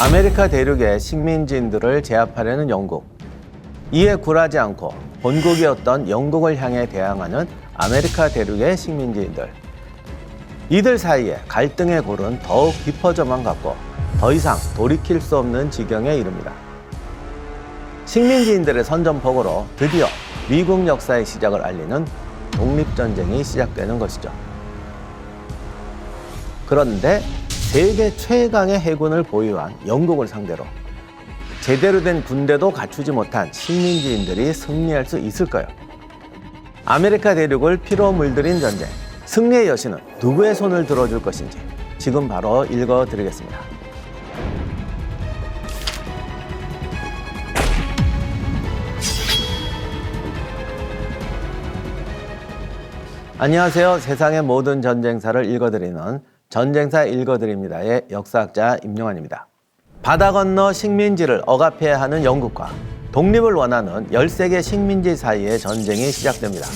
아메리카 대륙의 식민지인들을 제압하려는 영국. 이에 굴하지 않고 본국이었던 영국을 향해 대항하는 아메리카 대륙의 식민지인들. 이들 사이에 갈등의 골은 더욱 깊어져만 갔고 더 이상 돌이킬 수 없는 지경에 이릅니다. 식민지인들의 선전포고로 드디어 미국 역사의 시작을 알리는 독립전쟁이 시작되는 것이죠. 그런데 세계 최강의 해군을 보유한 영국을 상대로 제대로 된 군대도 갖추지 못한 식민지인들이 승리할 수 있을까요? 아메리카 대륙을 피로 물들인 전쟁, 승리의 여신은 누구의 손을 들어줄 것인지 지금 바로 읽어드리겠습니다. 안녕하세요. 세상의 모든 전쟁사를 읽어드리는 전쟁사 읽어드립니다의 역사학자 임용환입니다. 바다 건너 식민지를 억압해야 하는 영국과 독립을 원하는 13개 식민지 사이의 전쟁이 시작됩니다.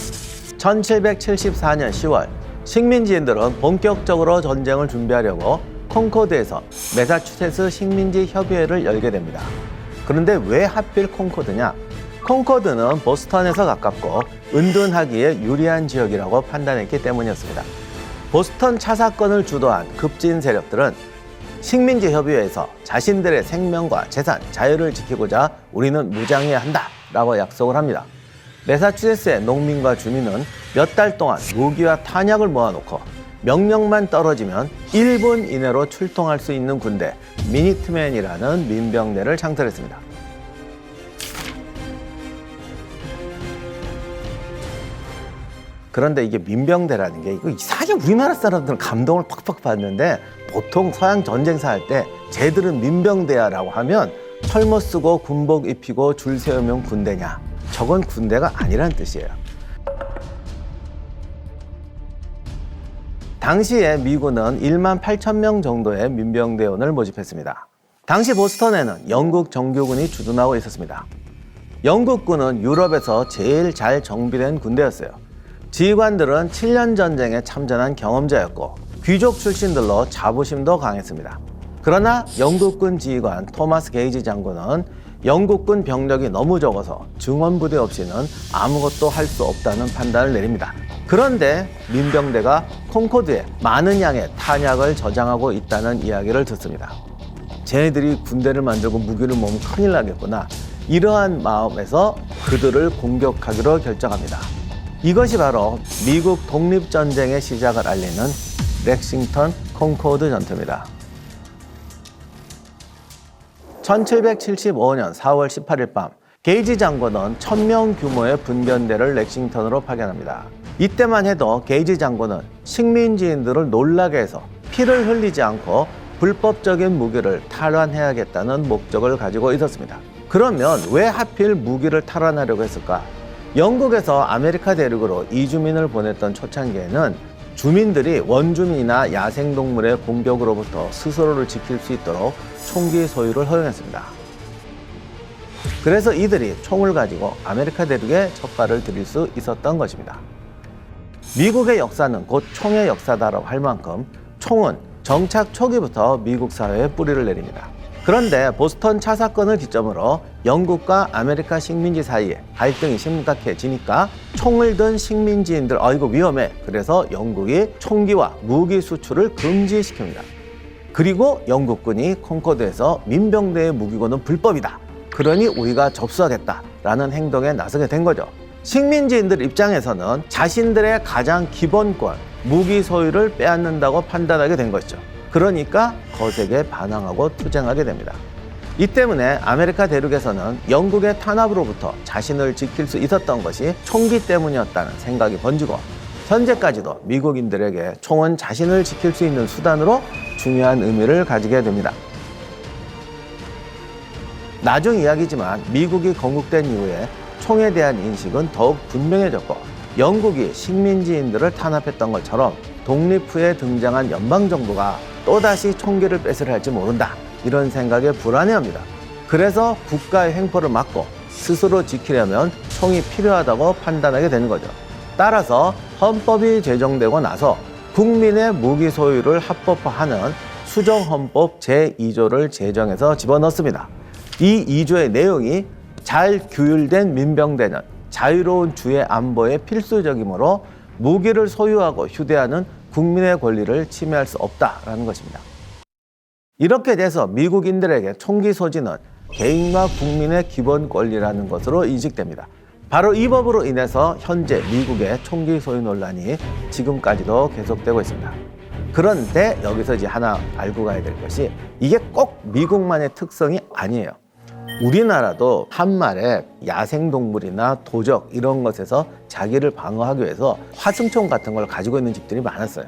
1774년 10월 식민지인들은 본격적으로 전쟁을 준비하려고 콩코드에서 매사추세츠 식민지 협의회를 열게 됩니다. 그런데 왜 하필 콩코드냐? 콩코드는 보스턴에서 가깝고 은둔하기에 유리한 지역이라고 판단했기 때문이었습니다. 보스턴 차 사건을 주도한 급진 세력들은 식민지 협의회에서 자신들의 생명과 재산, 자유를 지키고자 우리는 무장해야 한다라고 약속을 합니다. 매사추세츠의 농민과 주민은 몇 달 동안 무기와 탄약을 모아놓고 명령만 떨어지면 1분 이내로 출동할 수 있는 군대 미니트맨이라는 민병대를 창설했습니다. 그런데 이게 민병대라는 게 이거 이상하게 우리나라 사람들은 감동을 팍팍 받는데 보통 서양 전쟁사 할 때 쟤들은 민병대야 라고 하면 철모 쓰고 군복 입히고 줄 세우면 군대냐? 저건 군대가 아니란 뜻이에요. 당시에 미군은 1만 8천 명 정도의 민병대원을 모집했습니다. 당시 보스턴에는 영국 정규군이 주둔하고 있었습니다. 영국군은 유럽에서 제일 잘 정비된 군대였어요. 지휘관들은 7년 전쟁에 참전한 경험자였고 귀족 출신들로 자부심도 강했습니다. 그러나 영국군 지휘관 토마스 게이지 장군은 영국군 병력이 너무 적어서 증원부대 없이는 아무것도 할 수 없다는 판단을 내립니다. 그런데 민병대가 콩코드에 많은 양의 탄약을 저장하고 있다는 이야기를 듣습니다. 쟤네들이 군대를 만들고 무기를 모으면 큰일 나겠구나. 이러한 마음에서 그들을 공격하기로 결정합니다. 이것이 바로 미국 독립전쟁의 시작을 알리는 렉싱턴 콩코드 전투입니다. 1775년 4월 18일 밤 게이지 장군은 1000명 규모의 분견대를 렉싱턴으로 파견합니다. 이때만 해도 게이지 장군은 식민지인들을 놀라게 해서 피를 흘리지 않고 불법적인 무기를 탈환해야겠다는 목적을 가지고 있었습니다. 그러면 왜 하필 무기를 탈환하려고 했을까? 영국에서 아메리카 대륙으로 이주민을 보냈던 초창기에는 주민들이 원주민이나 야생동물의 공격으로부터 스스로를 지킬 수 있도록 총기 소유를 허용했습니다. 그래서 이들이 총을 가지고 아메리카 대륙에 척발을 들일 수 있었던 것입니다. 미국의 역사는 곧 총의 역사다라고 할 만큼 총은 정착 초기부터 미국 사회에 뿌리를 내립니다. 그런데 보스턴 차 사건을 기점으로 영국과 아메리카 식민지 사이에 갈등이 심각해지니까 총을 든 식민지인들 이거 위험해. 그래서 영국이 총기와 무기 수출을 금지시킵니다. 그리고 영국군이 콩코드에서 민병대의 무기고는 불법이다. 그러니 우리가 접수하겠다라는 행동에 나서게 된 거죠. 식민지인들 입장에서는 자신들의 가장 기본권, 무기 소유를 빼앗는다고 판단하게 된 것이죠. 그러니까 거세게 반항하고 투쟁하게 됩니다. 이 때문에 아메리카 대륙에서는 영국의 탄압으로부터 자신을 지킬 수 있었던 것이 총기 때문이었다는 생각이 번지고 현재까지도 미국인들에게 총은 자신을 지킬 수 있는 수단으로 중요한 의미를 가지게 됩니다. 나중 이야기지만 미국이 건국된 이후에 총에 대한 인식은 더욱 분명해졌고 영국이 식민지인들을 탄압했던 것처럼 독립 후에 등장한 연방정부가 또다시 총기를 뺏으려 할지 모른다. 이런 생각에 불안해합니다. 그래서 국가의 횡포를 막고 스스로 지키려면 총이 필요하다고 판단하게 되는 거죠. 따라서 헌법이 제정되고 나서 국민의 무기 소유를 합법화하는 수정헌법 제2조를 제정해서 집어넣습니다. 이 2조의 내용이 잘 규율된 민병대는 자유로운 주의 안보에 필수적이므로 무기를 소유하고 휴대하는 국민의 권리를 침해할 수 없다라는 것입니다. 이렇게 돼서 미국인들에게 총기 소지는 개인과 국민의 기본 권리라는 것으로 인식됩니다. 바로 이 법으로 인해서 현재 미국의 총기 소유 논란이 지금까지도 계속되고 있습니다. 그런데 여기서 이제 하나 알고 가야 될 것이 이게 꼭 미국만의 특성이 아니에요. 우리나라도 한말에 야생동물이나 도적 이런 것에서 자기를 방어하기 위해서 화승총 같은 걸 가지고 있는 집들이 많았어요.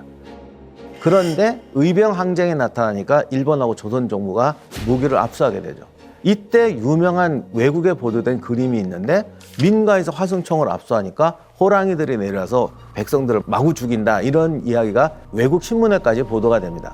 그런데 의병항쟁이 나타나니까 일본하고 조선 정부가 무기를 압수하게 되죠. 이때 유명한 외국에 보도된 그림이 있는데 민가에서 화승총을 압수하니까 호랑이들이 내려와서 백성들을 마구 죽인다 이런 이야기가 외국 신문에까지 보도가 됩니다.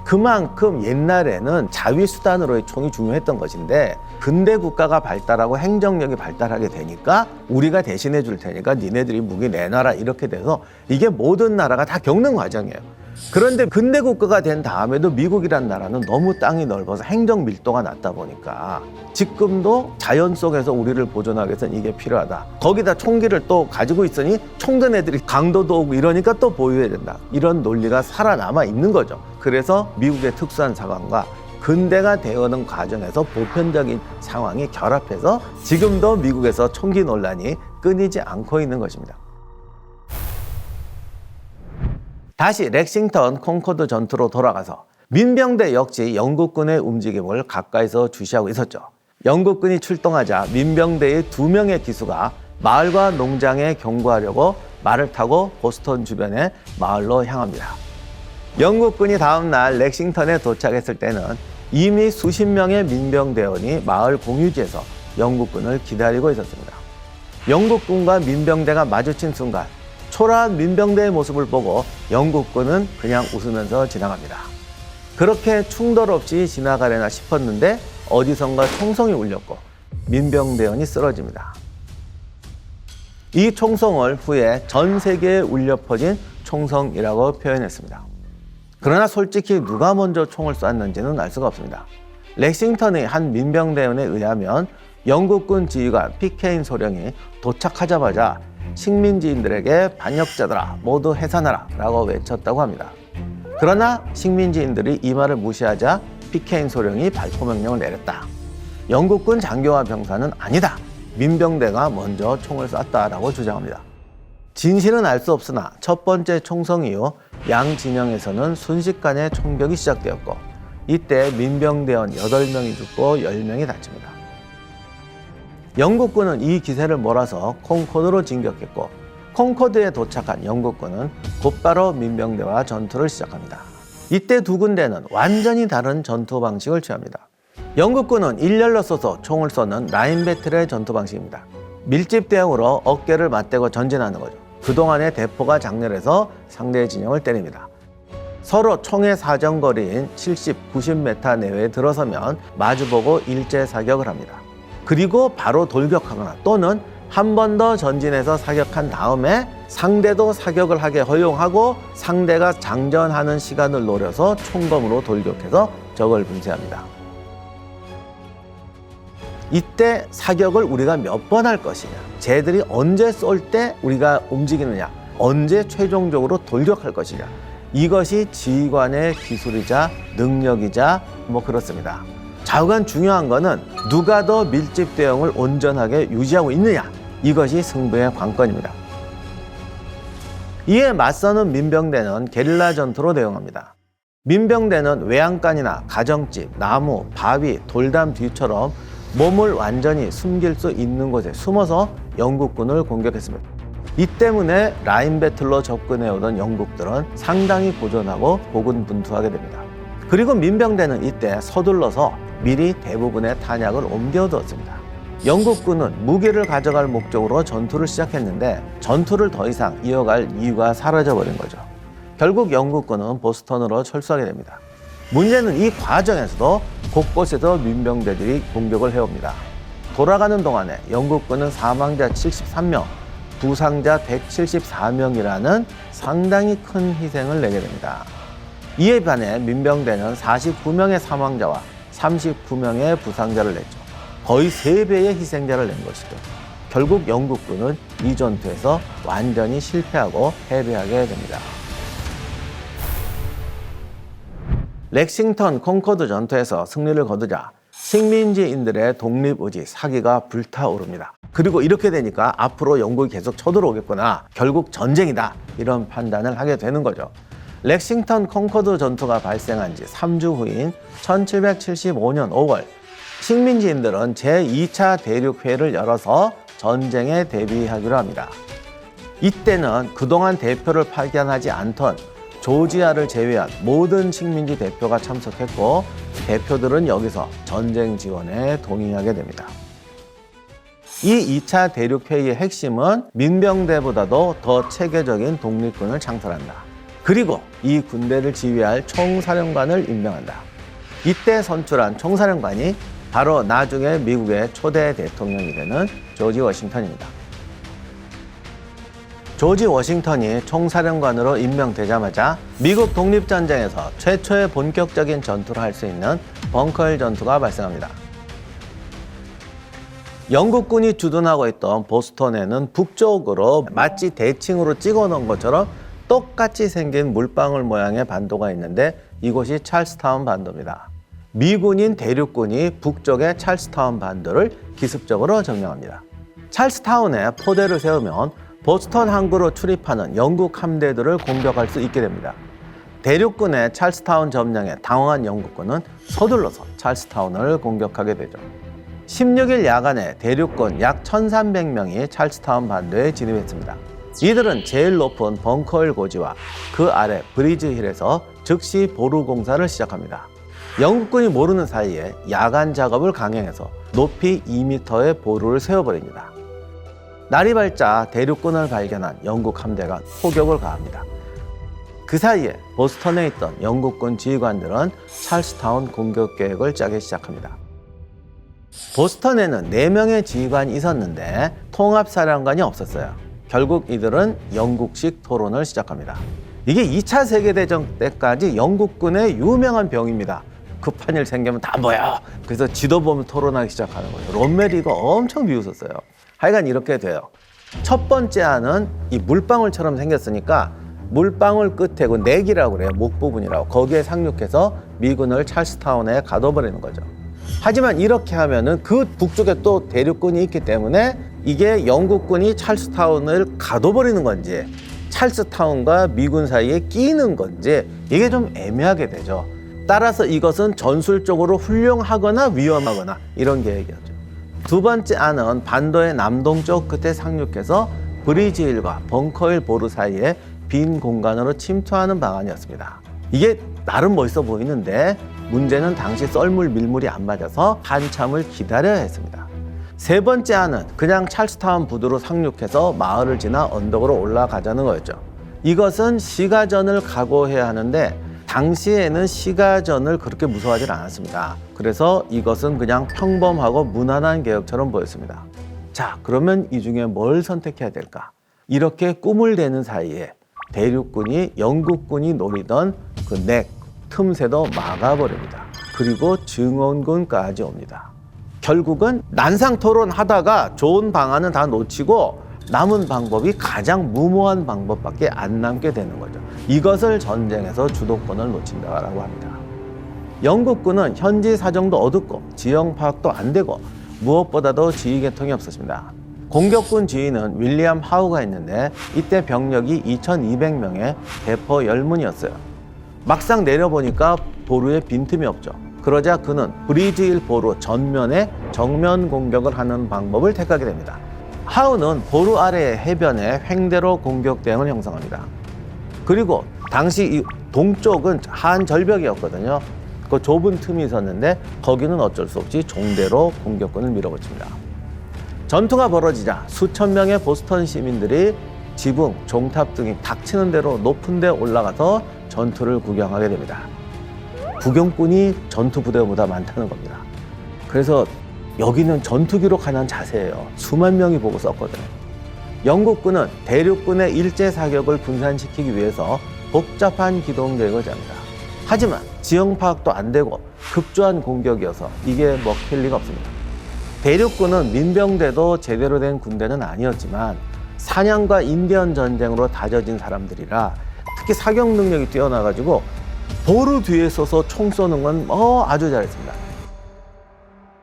그만큼 옛날에는 자위수단으로의 총이 중요했던 것인데 근대 국가가 발달하고 행정력이 발달하게 되니까 우리가 대신해 줄 테니까 니네들이 무기 내놔라 이렇게 돼서 이게 모든 나라가 다 겪는 과정이에요. 그런데 근대 국가가 된 다음에도 미국이란 나라는 너무 땅이 넓어서 행정 밀도가 낮다 보니까 지금도 자연 속에서 우리를 보존하기 위해서는 이게 필요하다. 거기다 총기를 또 가지고 있으니 총든 애들이 강도도 오고 이러니까 또 보유해야 된다. 이런 논리가 살아남아 있는 거죠. 그래서 미국의 특수한 상황과 근대가 되어오는 과정에서 보편적인 상황이 결합해서 지금도 미국에서 총기 논란이 끊이지 않고 있는 것입니다. 다시 렉싱턴 콩코드 전투로 돌아가서 민병대 역시 영국군의 움직임을 가까이서 주시하고 있었죠. 영국군이 출동하자 민병대의 2명의 기수가 마을과 농장에 경고하려고 말을 타고 보스턴 주변의 마을로 향합니다. 영국군이 다음 날 렉싱턴에 도착했을 때는 이미 수십 명의 민병대원이 마을 공유지에서 영국군을 기다리고 있었습니다. 영국군과 민병대가 마주친 순간 초라한 민병대의 모습을 보고 영국군은 그냥 웃으면서 지나갑니다. 그렇게 충돌 없이 지나가려나 싶었는데 어디선가 총성이 울렸고 민병대원이 쓰러집니다. 이 총성을 후에 전 세계에 울려 퍼진 총성이라고 표현했습니다. 그러나 솔직히 누가 먼저 총을 쐈는지는 알 수가 없습니다. 렉싱턴의 한 민병대원에 의하면 영국군 지휘관 피케인 소령이 도착하자마자 식민지인들에게 반역자들아 모두 해산하라 라고 외쳤다고 합니다. 그러나 식민지인들이 이 말을 무시하자 피케인 소령이 발포 명령을 내렸다. 영국군 장교와 병사는 아니다. 민병대가 먼저 총을 쐈다라고 주장합니다. 진실은 알 수 없으나 첫 번째 총성 이후 양 진영에서는 순식간에 총격이 시작되었고 이때 민병대원 8명이 죽고 10명이 다칩니다. 영국군은 이 기세를 몰아서 콩코드로 진격했고 콩코드에 도착한 영국군은 곧바로 민병대와 전투를 시작합니다. 이때 두 군대는 완전히 다른 전투 방식을 취합니다. 영국군은 일렬로 서서 총을 쏘는 라인 배틀의 전투 방식입니다. 밀집 대응으로 어깨를 맞대고 전진하는 거죠. 그동안의 대포가 장렬해서 상대의 진영을 때립니다. 서로 총의 사정거리인 70, 90m 내외에 들어서면 마주보고 일제 사격을 합니다. 그리고 바로 돌격하거나 또는 한 번 더 전진해서 사격한 다음에 상대도 사격을 하게 허용하고 상대가 장전하는 시간을 노려서 총검으로 돌격해서 적을 분쇄합니다. 이때 사격을 우리가 몇 번 할 것이냐, 쟤들이 언제 쏠 때 우리가 움직이느냐, 언제 최종적으로 돌격할 것이냐, 이것이 지휘관의 기술이자 능력이자 그렇습니다. 좌우간 중요한 거는 누가 더 밀집 대응을 온전하게 유지하고 있느냐, 이것이 승부의 관건입니다. 이에 맞서는 민병대는 게릴라 전투로 대응합니다. 민병대는 외양간이나 가정집, 나무, 바위, 돌담 뒤처럼 몸을 완전히 숨길 수 있는 곳에 숨어서 영국군을 공격했습니다. 이 때문에 라인 배틀로 접근해오던 영국들은 상당히 고전하고 고군분투하게 됩니다. 그리고 민병대는 이때 서둘러서 미리 대부분의 탄약을 옮겨두었습니다. 영국군은 무기를 가져갈 목적으로 전투를 시작했는데 전투를 더 이상 이어갈 이유가 사라져버린 거죠. 결국 영국군은 보스턴으로 철수하게 됩니다. 문제는 이 과정에서도 곳곳에서 민병대들이 공격을 해옵니다. 돌아가는 동안에 영국군은 사망자 73명, 부상자 174명이라는 상당히 큰 희생을 내게 됩니다. 이에 반해 민병대는 49명의 사망자와 39명의 부상자를 냈죠. 거의 3배의 희생자를 낸 것이죠. 결국 영국군은 이 전투에서 완전히 실패하고 패배하게 됩니다. 렉싱턴 콩코드 전투에서 승리를 거두자 식민지인들의 독립의지, 사기가 불타오릅니다. 그리고 이렇게 되니까 앞으로 영국이 계속 쳐들어오겠구나, 결국 전쟁이다, 이런 판단을 하게 되는 거죠. 렉싱턴 콩코드 전투가 발생한 지 3주 후인 1775년 5월, 식민지인들은 제2차 대륙회의를 열어서 전쟁에 대비하기로 합니다. 이때는 그동안 대표를 파견하지 않던 조지아를 제외한 모든 식민지 대표가 참석했고, 대표들은 여기서 전쟁 지원에 동의하게 됩니다. 이 2차 대륙회의의 핵심은 민병대보다도 더 체계적인 독립군을 창설한다. 그리고 이 군대를 지휘할 총사령관을 임명한다. 이때 선출한 총사령관이 바로 나중에 미국의 초대 대통령이 되는 조지 워싱턴입니다. 조지 워싱턴이 총사령관으로 임명되자마자 미국 독립전쟁에서 최초의 본격적인 전투를 할 수 있는 벙커힐 전투가 발생합니다. 영국군이 주둔하고 있던 보스턴에는 북쪽으로 마치 대칭으로 찍어 놓은 것처럼 똑같이 생긴 물방울 모양의 반도가 있는데, 이곳이 찰스타운 반도입니다. 미군인 대륙군이 북쪽의 찰스타운 반도를 기습적으로 점령합니다. 찰스타운에 포대를 세우면 보스턴 항구로 출입하는 영국 함대들을 공격할 수 있게 됩니다. 대륙군의 찰스타운 점령에 당황한 영국군은 서둘러서 찰스타운을 공격하게 되죠. 16일 야간에 대륙군 약 1,300명이 찰스타운 반도에 진입했습니다. 이들은 제일 높은 벙커힐 고지와 그 아래 브리지힐에서 즉시 보루 공사를 시작합니다. 영국군이 모르는 사이에 야간 작업을 강행해서 높이 2m의 보루를 세워버립니다. 날이 밝자 대륙군을 발견한 영국 함대가 포격을 가합니다. 그 사이에 보스턴에 있던 영국군 지휘관들은 찰스타운 공격 계획을 짜기 시작합니다. 보스턴에는 4명의 지휘관이 있었는데 통합사령관이 없었어요. 결국 이들은 영국식 토론을 시작합니다. 이게 2차 세계대전 때까지 영국군의 유명한 병입니다. 급한 일 생기면 다 모여. 그래서 지도 보면 토론하기 시작하는 거예요. 롬메리가 엄청 비웃었어요. 하여간 이렇게 돼요. 첫 번째 안은 이 물방울처럼 생겼으니까 물방울 끝에 그 넥이라고 그래요. 목 부분이라고. 거기에 상륙해서 미군을 찰스타운에 가둬버리는 거죠. 하지만 이렇게 하면은 그 북쪽에 또 대륙군이 있기 때문에 이게 영국군이 찰스타운을 가둬버리는 건지 찰스타운과 미군 사이에 끼는 건지 이게 좀 애매하게 되죠. 따라서 이것은 전술적으로 훌륭하거나 위험하거나 이런 계획이었죠. 두 번째 안은 반도의 남동쪽 끝에 상륙해서 브리지힐과 벙커힐 보루 사이에 빈 공간으로 침투하는 방안이었습니다. 이게 나름 멋있어 보이는데 문제는 당시 썰물 밀물이 안 맞아서 한참을 기다려야 했습니다. 세 번째 안은 그냥 찰스타운 부두로 상륙해서 마을을 지나 언덕으로 올라가자는 거였죠. 이것은 시가전을 각오해야 하는데 당시에는 시가전을 그렇게 무서워하지 않았습니다. 그래서 이것은 그냥 평범하고 무난한 계획처럼 보였습니다. 자, 그러면 이 중에 뭘 선택해야 될까? 이렇게 꿈을 대는 사이에 대륙군이 영국군이 노리던 그 넥, 틈새도 막아버립니다. 그리고 증원군까지 옵니다. 결국은 난상토론 하다가 좋은 방안은 다 놓치고 남은 방법이 가장 무모한 방법밖에 안 남게 되는 거죠. 이것을 전쟁에서 주도권을 놓친다라고 합니다. 영국군은 현지 사정도 어둡고 지형 파악도 안 되고 무엇보다도 지휘 계통이 없었습니다. 공격군 지휘는 윌리엄 하우가 있는데 이때 병력이 2,200명의 대포 열문이었어요. 막상 내려보니까 보루에 빈틈이 없죠. 그러자 그는 브리지힐 보루 전면에 정면 공격을 하는 방법을 택하게 됩니다. 하우는 보루 아래의 해변에 횡대로 공격 대응을 형성합니다. 그리고 당시 이 동쪽은 한 절벽이었거든요. 그 좁은 틈이 있었는데 거기는 어쩔 수 없이 종대로 공격군을 밀어붙입니다. 전투가 벌어지자 수천 명의 보스턴 시민들이 지붕, 종탑 등이 닥치는 대로 높은 데 올라가서 전투를 구경하게 됩니다. 구경꾼이 전투 부대보다 많다는 겁니다. 그래서 여기는 전투 기록하는 자세예요. 수만 명이 보고 썼거든요. 영국군은 대륙군의 일제 사격을 분산시키기 위해서 복잡한 기동 계획을 짭니다. 하지만 지형 파악도 안 되고 급조한 공격이어서 이게 먹힐 리가 없습니다. 대륙군은 민병대도 제대로 된 군대는 아니었지만 사냥과 인디언 전쟁으로 다져진 사람들이라 특히 사격 능력이 뛰어나가지고 보루 뒤에 서서 총 쏘는 건 아주 잘했습니다.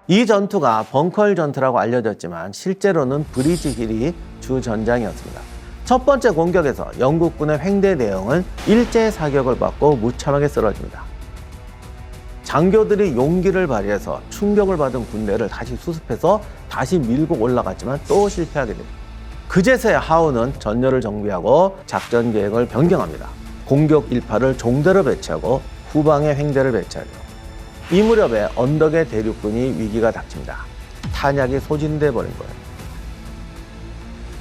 이 전투가 벙커힐 전투라고 알려졌지만 실제로는 브리지 힐이 주 전장이었습니다. 첫 번째 공격에서 영국군의 횡대 대형은 일제 사격을 받고 무참하게 쓰러집니다. 장교들이 용기를 발휘해서 충격을 받은 군대를 다시 수습해서 다시 밀고 올라갔지만 또 실패하게 됩니다. 그제서야 하우는 전열을 정비하고 작전 계획을 변경합니다. 공격 일파를 종대로 배치하고 후방에 횡대를 배치하죠. 이 무렵에 언덕의 대륙군이 위기가 닥칩니다. 탄약이 소진돼 버린 거예요.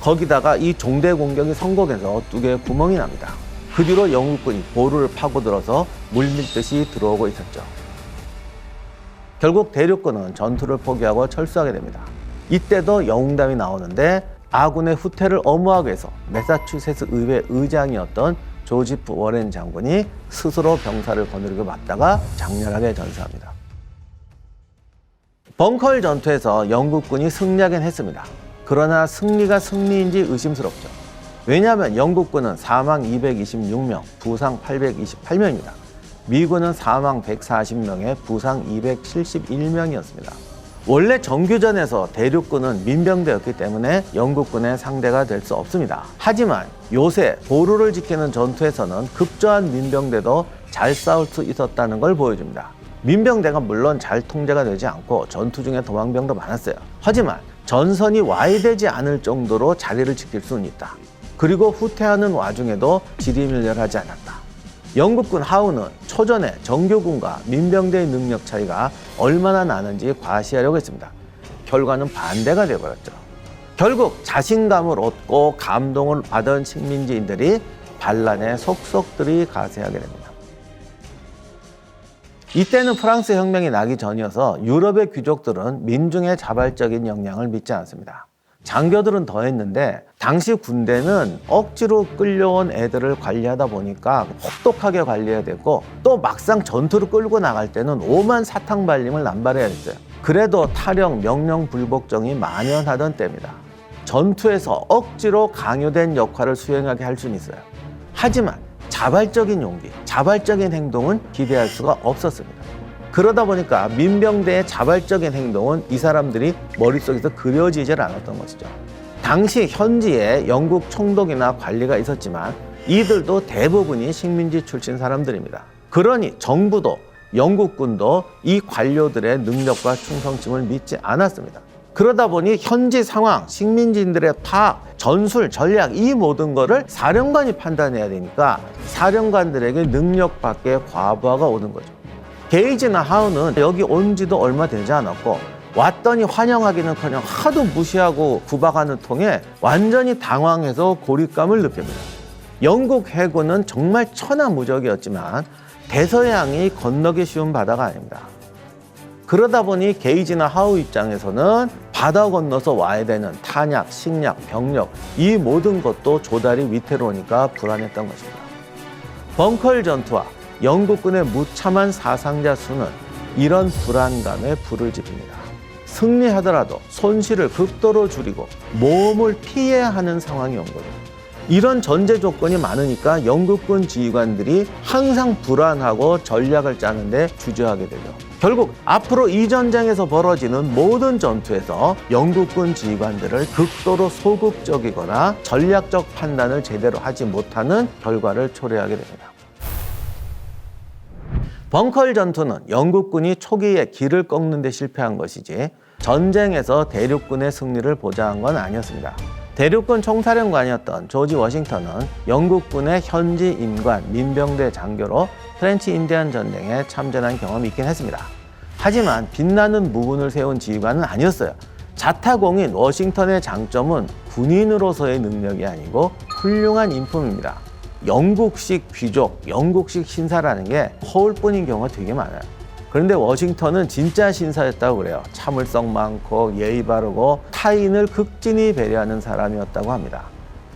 거기다가 이 종대 공격이 성공해서 두 개의 구멍이 납니다. 그 뒤로 영국군이 보루를 파고들어서 물밀듯이 들어오고 있었죠. 결국 대륙군은 전투를 포기하고 철수하게 됩니다. 이때도 영웅담이 나오는데 아군의 후퇴를 엄호하기 위해서 매사추세츠 의회 의장이었던 조지프 워렌 장군이 스스로 병사를 거느리고 맞다가 장렬하게 전사합니다. 벙커힐 전투에서 영국군이 승리하긴 했습니다. 그러나 승리가 승리인지 의심스럽죠. 왜냐하면 영국군은 사망 226명, 부상 828명입니다. 미군은 사망 140명에 부상 271명이었습니다. 원래 정규전에서 대륙군은 민병대였기 때문에 영국군의 상대가 될 수 없습니다. 하지만 요새 보루를 지키는 전투에서는 급조한 민병대도 잘 싸울 수 있었다는 걸 보여줍니다. 민병대가 물론 잘 통제가 되지 않고 전투 중에 도망병도 많았어요. 하지만 전선이 와해되지 않을 정도로 자리를 지킬 수는 있다. 그리고 후퇴하는 와중에도 지리멸렬하지 않았다. 영국군 하우는 초전에 정규군과 민병대의 능력 차이가 얼마나 나는지 과시하려고 했습니다. 결과는 반대가 되어버렸죠. 결국 자신감을 얻고 감동을 받은 식민지인들이 반란의 속속들이 가세하게 됩니다. 이때는 프랑스 혁명이 나기 전이어서 유럽의 귀족들은 민중의 자발적인 역량을 믿지 않습니다. 장교들은 더 했는데 당시 군대는 억지로 끌려온 애들을 관리하다 보니까 혹독하게 관리해야 됐고 또 막상 전투를 끌고 나갈 때는 오만 사탕발림을 남발해야 됐어요. 그래도 탈영, 명령 불복종이 만연하던 때입니다. 전투에서 억지로 강요된 역할을 수행하게 할 수는 있어요. 하지만 자발적인 용기, 자발적인 행동은 기대할 수가 없었습니다. 그러다 보니까 민병대의 자발적인 행동은 이 사람들이 머릿속에서 그려지질 않았던 것이죠. 당시 현지에 영국 총독이나 관리가 있었지만 이들도 대부분이 식민지 출신 사람들입니다. 그러니 정부도 영국군도 이 관료들의 능력과 충성심을 믿지 않았습니다. 그러다 보니 현지 상황, 식민지인들의 파악, 전술, 전략 이 모든 거를 사령관이 판단해야 되니까 사령관들에게 능력밖에 과부하가 오는 거죠. 게이지나 하우는 여기 온 지도 얼마 되지 않았고 왔더니 환영하기는커녕 하도 무시하고 구박하는 통에 완전히 당황해서 고립감을 느낍니다. 영국 해군은 정말 천하무적이었지만 대서양이 건너기 쉬운 바다가 아닙니다. 그러다 보니 게이지나 하우 입장에서는 바다 건너서 와야 되는 탄약, 식량, 병력 이 모든 것도 조달이 위태로우니까 불안했던 것입니다. 벙커힐 전투와 영국군의 무참한 사상자 수는 이런 불안감에 불을 지핍니다. 승리하더라도 손실을 극도로 줄이고 모험을 피해야 하는 상황이 온 거죠. 이런 전제 조건이 많으니까 영국군 지휘관들이 항상 불안하고 전략을 짜는데 주저하게 되죠. 결국 앞으로 이 전쟁에서 벌어지는 모든 전투에서 영국군 지휘관들을 극도로 소극적이거나 전략적 판단을 제대로 하지 못하는 결과를 초래하게 됩니다. 벙커힐 전투는 영국군이 초기에 길을 꺾는 데 실패한 것이지 전쟁에서 대륙군의 승리를 보장한 건 아니었습니다. 대륙군 총사령관이었던 조지 워싱턴은 영국군의 현지 임관, 민병대 장교로 프렌치 인디안 전쟁에 참전한 경험이 있긴 했습니다. 하지만 빛나는 무군을 세운 지휘관은 아니었어요. 자타공인 워싱턴의 장점은 군인으로서의 능력이 아니고 훌륭한 인품입니다. 영국식 귀족, 영국식 신사라는 게 허울뿐인 경우가 되게 많아요. 그런데 워싱턴은 진짜 신사였다고 그래요. 참을성 많고 예의 바르고 타인을 극진히 배려하는 사람이었다고 합니다.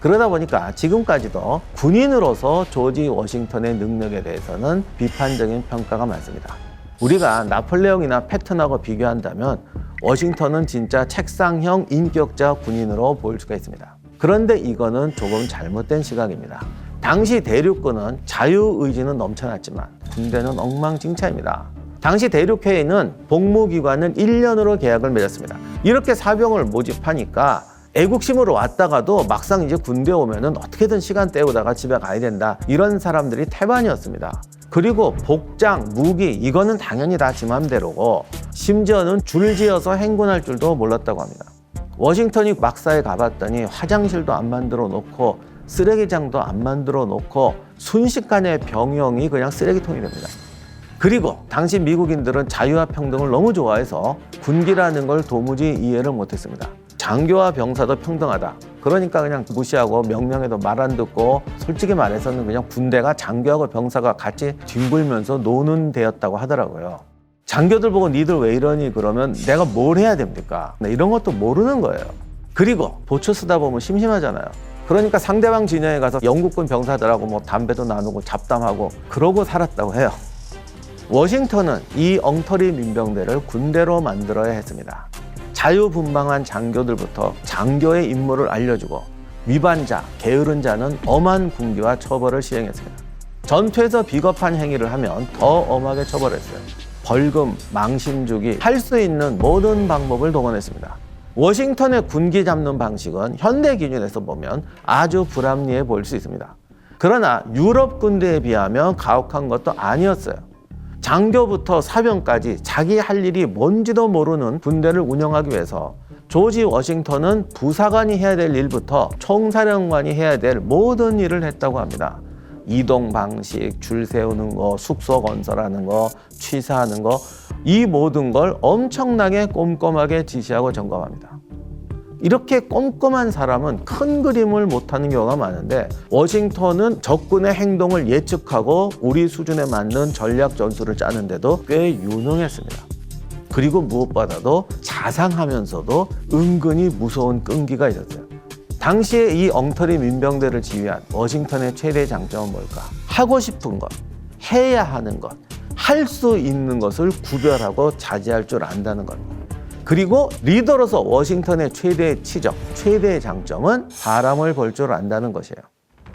그러다 보니까 지금까지도 군인으로서 조지 워싱턴의 능력에 대해서는 비판적인 평가가 많습니다. 우리가 나폴레옹이나 패턴하고 비교한다면 워싱턴은 진짜 책상형 인격자 군인으로 보일 수가 있습니다. 그런데 이거는 조금 잘못된 시각입니다. 당시 대륙군은 자유의지는 넘쳐났지만 군대는 엉망진창입니다. 당시 대륙회의는 복무기간을 1년으로 계약을 맺었습니다. 이렇게 사병을 모집하니까 애국심으로 왔다가도 막상 이제 군대 오면은 어떻게든 시간 때우다가 집에 가야 된다. 이런 사람들이 태반이었습니다. 그리고 복장, 무기 이거는 당연히 다 지 맘대로고 심지어는 줄지어서 행군할 줄도 몰랐다고 합니다. 워싱턴이 막사에 가봤더니 화장실도 안 만들어 놓고 쓰레기장도 안 만들어 놓고 순식간에 병영이 그냥 쓰레기통이 됩니다. 그리고 당시 미국인들은 자유와 평등을 너무 좋아해서 군기라는 걸 도무지 이해를 못했습니다. 장교와 병사도 평등하다. 그러니까 그냥 무시하고 명령해도 말 안 듣고 솔직히 말해서는 그냥 군대가 장교하고 병사가 같이 뒹굴면서 노는 데였다고 하더라고요. 장교들 보고 니들 왜 이러니 그러면 내가 뭘 해야 됩니까? 이런 것도 모르는 거예요. 그리고 보초 쓰다 보면 심심하잖아요. 그러니까 상대방 진영에 가서 영국군 병사들하고 뭐 담배도 나누고 잡담하고 그러고 살았다고 해요. 워싱턴은 이 엉터리 민병대를 군대로 만들어야 했습니다. 자유분방한 장교들부터 장교의 임무를 알려주고 위반자, 게으른 자는 엄한 군기와 처벌을 시행했습니다. 전투에서 비겁한 행위를 하면 더 엄하게 처벌했어요. 벌금, 망신 주기, 할 수 있는 모든 방법을 동원했습니다. 워싱턴의 군기 잡는 방식은 현대 기준에서 보면 아주 불합리해 보일 수 있습니다. 그러나 유럽 군대에 비하면 가혹한 것도 아니었어요. 장교부터 사병까지 자기 할 일이 뭔지도 모르는 군대를 운영하기 위해서 조지 워싱턴은 부사관이 해야 될 일부터 총사령관이 해야 될 모든 일을 했다고 합니다. 이동 방식, 줄 세우는 거, 숙소 건설하는 거, 취사하는 거, 이 모든 걸 엄청나게 꼼꼼하게 지시하고 점검합니다. 이렇게 꼼꼼한 사람은 큰 그림을 못하는 경우가 많은데 워싱턴은 적군의 행동을 예측하고 우리 수준에 맞는 전략 전술을 짜는데도 꽤 유능했습니다. 그리고 무엇보다도 자상하면서도 은근히 무서운 끈기가 있었어요. 당시에 이 엉터리 민병대를 지휘한 워싱턴의 최대 장점은 뭘까? 하고 싶은 것, 해야 하는 것, 할 수 있는 것을 구별하고 자제할 줄 안다는 겁니다. 그리고 리더로서 워싱턴의 최대의 치적, 최대의 장점은 사람을 볼 줄 안다는 것이에요.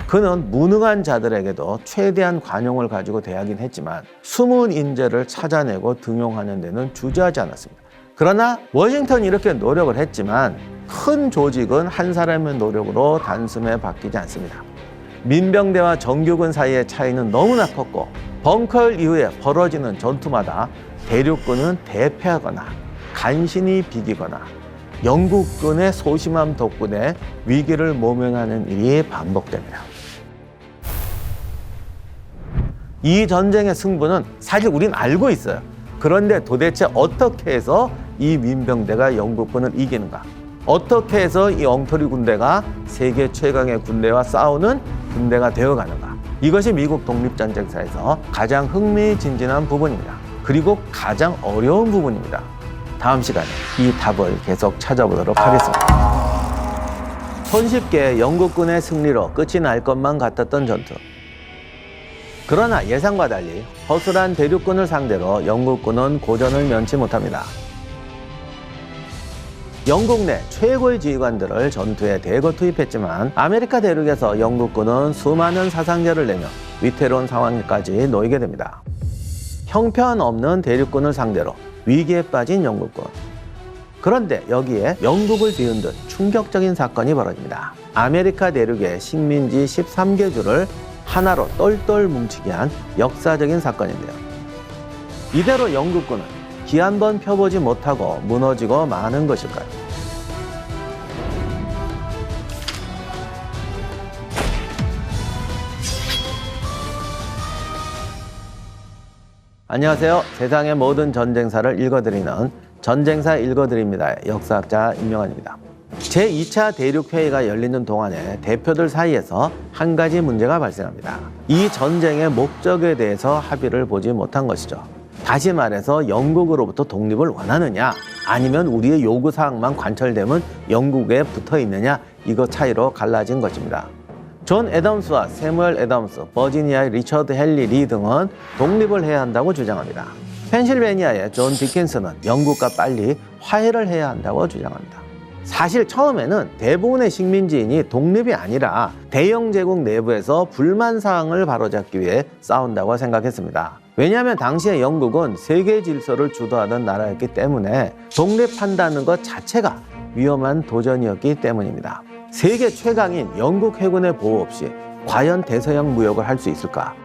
그는 무능한 자들에게도 최대한 관용을 가지고 대하긴 했지만 숨은 인재를 찾아내고 등용하는 데는 주저하지 않았습니다. 그러나 워싱턴이 이렇게 노력을 했지만 큰 조직은 한 사람의 노력으로 단숨에 바뀌지 않습니다. 민병대와 정규군 사이의 차이는 너무나 컸고 벙커 이후에 벌어지는 전투마다 대륙군은 대패하거나 간신히 비기거나 영국군의 소심한 덕분에 위기를 모면하는 일이 반복됩니다. 이 전쟁의 승부는 사실 우린 알고 있어요. 그런데 도대체 어떻게 해서 이 민병대가 영국군을 이기는가? 어떻게 해서 이 엉터리 군대가 세계 최강의 군대와 싸우는 군대가 되어가는가? 이것이 미국 독립전쟁사에서 가장 흥미진진한 부분입니다. 그리고 가장 어려운 부분입니다. 다음 시간에 이 답을 계속 찾아보도록 하겠습니다. 손쉽게 영국군의 승리로 끝이 날 것만 같았던 전투. 그러나 예상과 달리 허술한 대륙군을 상대로 영국군은 고전을 면치 못합니다. 영국 내 최고의 지휘관들을 전투에 대거 투입했지만 아메리카 대륙에서 영국군은 수많은 사상자를 내며 위태로운 상황까지 놓이게 됩니다. 형편없는 대륙군을 상대로 위기에 빠진 영국군. 그런데 여기에 영국을 뒤흔든 충격적인 사건이 벌어집니다. 아메리카 대륙의 식민지 13개 주를 하나로 똘똘 뭉치게 한 역사적인 사건인데요. 이대로 영국군은 기 한 번 펴보지 못하고 무너지고 마는 것일까요? 안녕하세요. 세상의 모든 전쟁사를 읽어드리는 전쟁사 읽어드립니다의 역사학자 임명환입니다. 제2차 대륙회의가 열리는 동안에 대표들 사이에서 한 가지 문제가 발생합니다. 이 전쟁의 목적에 대해서 합의를 보지 못한 것이죠. 다시 말해서 영국으로부터 독립을 원하느냐 아니면 우리의 요구사항만 관철되면 영국에 붙어 있느냐 이거 차이로 갈라진 것입니다. 존 애덤스와 세무엘 애덤스, 버지니아의 리처드 헨리 리 등은 독립을 해야 한다고 주장합니다. 펜실베니아의 존 디킨스는 영국과 빨리 화해를 해야 한다고 주장합니다. 사실 처음에는 대부분의 식민지인이 독립이 아니라 대영 제국 내부에서 불만 사항을 바로잡기 위해 싸운다고 생각했습니다. 왜냐하면 당시에 영국은 세계 질서를 주도하던 나라였기 때문에 독립한다는 것 자체가 위험한 도전이었기 때문입니다. 세계 최강인 영국 해군의 보호 없이 과연 대서양 무역을 할 수 있을까?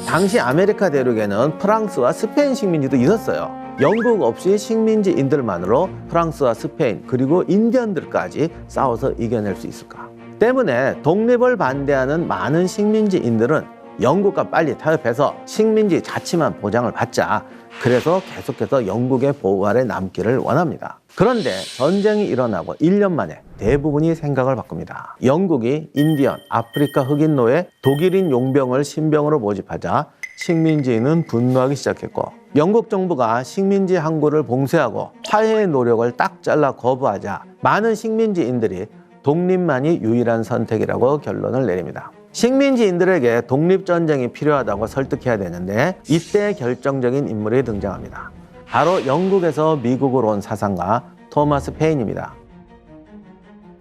당시 아메리카 대륙에는 프랑스와 스페인 식민지도 있었어요. 영국 없이 식민지인들만으로 프랑스와 스페인 그리고 인디언들까지 싸워서 이겨낼 수 있을까? 때문에 독립을 반대하는 많은 식민지인들은 영국과 빨리 타협해서 식민지 자치만 보장을 받자. 그래서 계속해서 영국의 보호 아래 남기를 원합니다. 그런데 전쟁이 일어나고 1년 만에 대부분이 생각을 바꿉니다. 영국이 인디언, 아프리카 흑인 노예, 독일인 용병을 신병으로 모집하자 식민지인은 분노하기 시작했고, 영국 정부가 식민지 항구를 봉쇄하고 화해의 노력을 딱 잘라 거부하자 많은 식민지인들이 독립만이 유일한 선택이라고 결론을 내립니다. 식민지인들에게 독립전쟁이 필요하다고 설득해야 되는데 이때 결정적인 인물이 등장합니다. 바로 영국에서 미국으로 온 사상가 토마스 페인입니다.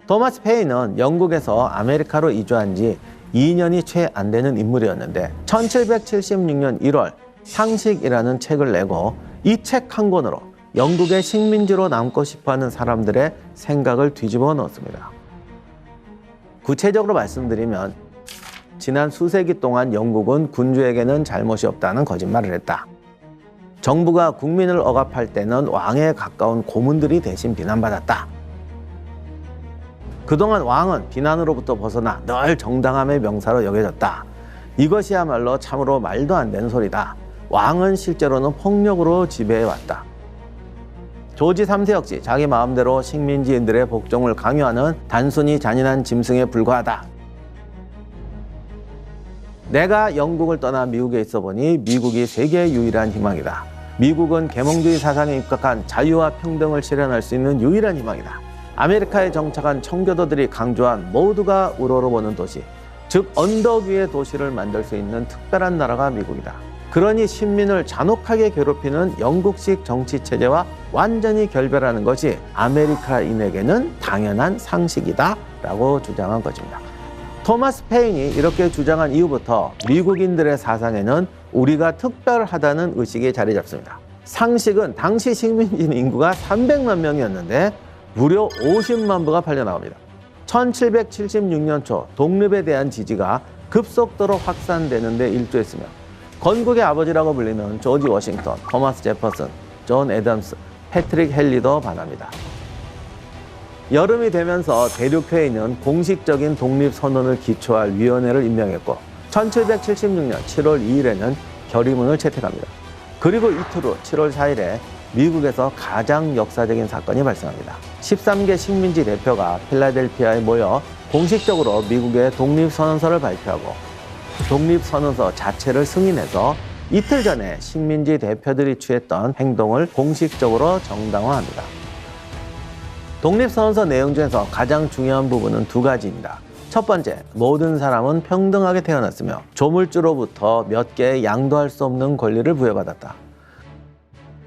토마스 페인은 영국에서 아메리카로 이주한 지 2년이 채 안 되는 인물이었는데 1776년 1월 상식이라는 책을 내고 이 책 한 권으로 영국의 식민지로 남고 싶어하는 사람들의 생각을 뒤집어 놓습니다. 구체적으로 말씀드리면 지난 수세기 동안 영국은 군주에게는 잘못이 없다는 거짓말을 했다. 정부가 국민을 억압할 때는 왕에 가까운 고문들이 대신 비난받았다. 그동안 왕은 비난으로부터 벗어나 늘 정당함의 명사로 여겨졌다. 이것이야말로 참으로 말도 안 되는 소리다. 왕은 실제로는 폭력으로 지배해왔다. 조지 3세 역시 자기 마음대로 식민지인들의 복종을 강요하는 단순히 잔인한 짐승에 불과하다. 내가 영국을 떠나 미국에 있어 보니 미국이 세계의 유일한 희망이다. 미국은 계몽주의 사상에 입각한 자유와 평등을 실현할 수 있는 유일한 희망이다. 아메리카에 정착한 청교도들이 강조한 모두가 우러러보는 도시, 즉 언덕 위의 도시를 만들 수 있는 특별한 나라가 미국이다. 그러니 식민을 잔혹하게 괴롭히는 영국식 정치체제와 완전히 결별하는 것이 아메리카인에게는 당연한 상식이다 라고 주장한 것입니다. 토마스 페인이 이렇게 주장한 이후부터 미국인들의 사상에는 우리가 특별하다는 의식이 자리 잡습니다. 상식은 당시 식민지 인구가 300만 명이었는데 무려 50만 부가 팔려나갑니다. 1776년 초 독립에 대한 지지가 급속도로 확산되는 데 일조했으며 건국의 아버지라고 불리는 조지 워싱턴, 토마스 제퍼슨, 존 애덤스, 패트릭 헨리도 반합니다. 여름이 되면서 대륙회의는 공식적인 독립선언을 기초할 위원회를 임명했고 1776년 7월 2일에는 결의문을 채택합니다. 그리고 이틀 후 7월 4일에 미국에서 가장 역사적인 사건이 발생합니다. 13개 식민지 대표가 필라델피아에 모여 공식적으로 미국의 독립선언서를 발표하고 독립선언서 자체를 승인해서 이틀 전에 식민지 대표들이 취했던 행동을 공식적으로 정당화합니다. 독립선언서 내용 중에서 가장 중요한 부분은 두 가지입니다. 첫 번째, 모든 사람은 평등하게 태어났으며 조물주로부터 몇 개의 양도할 수 없는 권리를 부여받았다.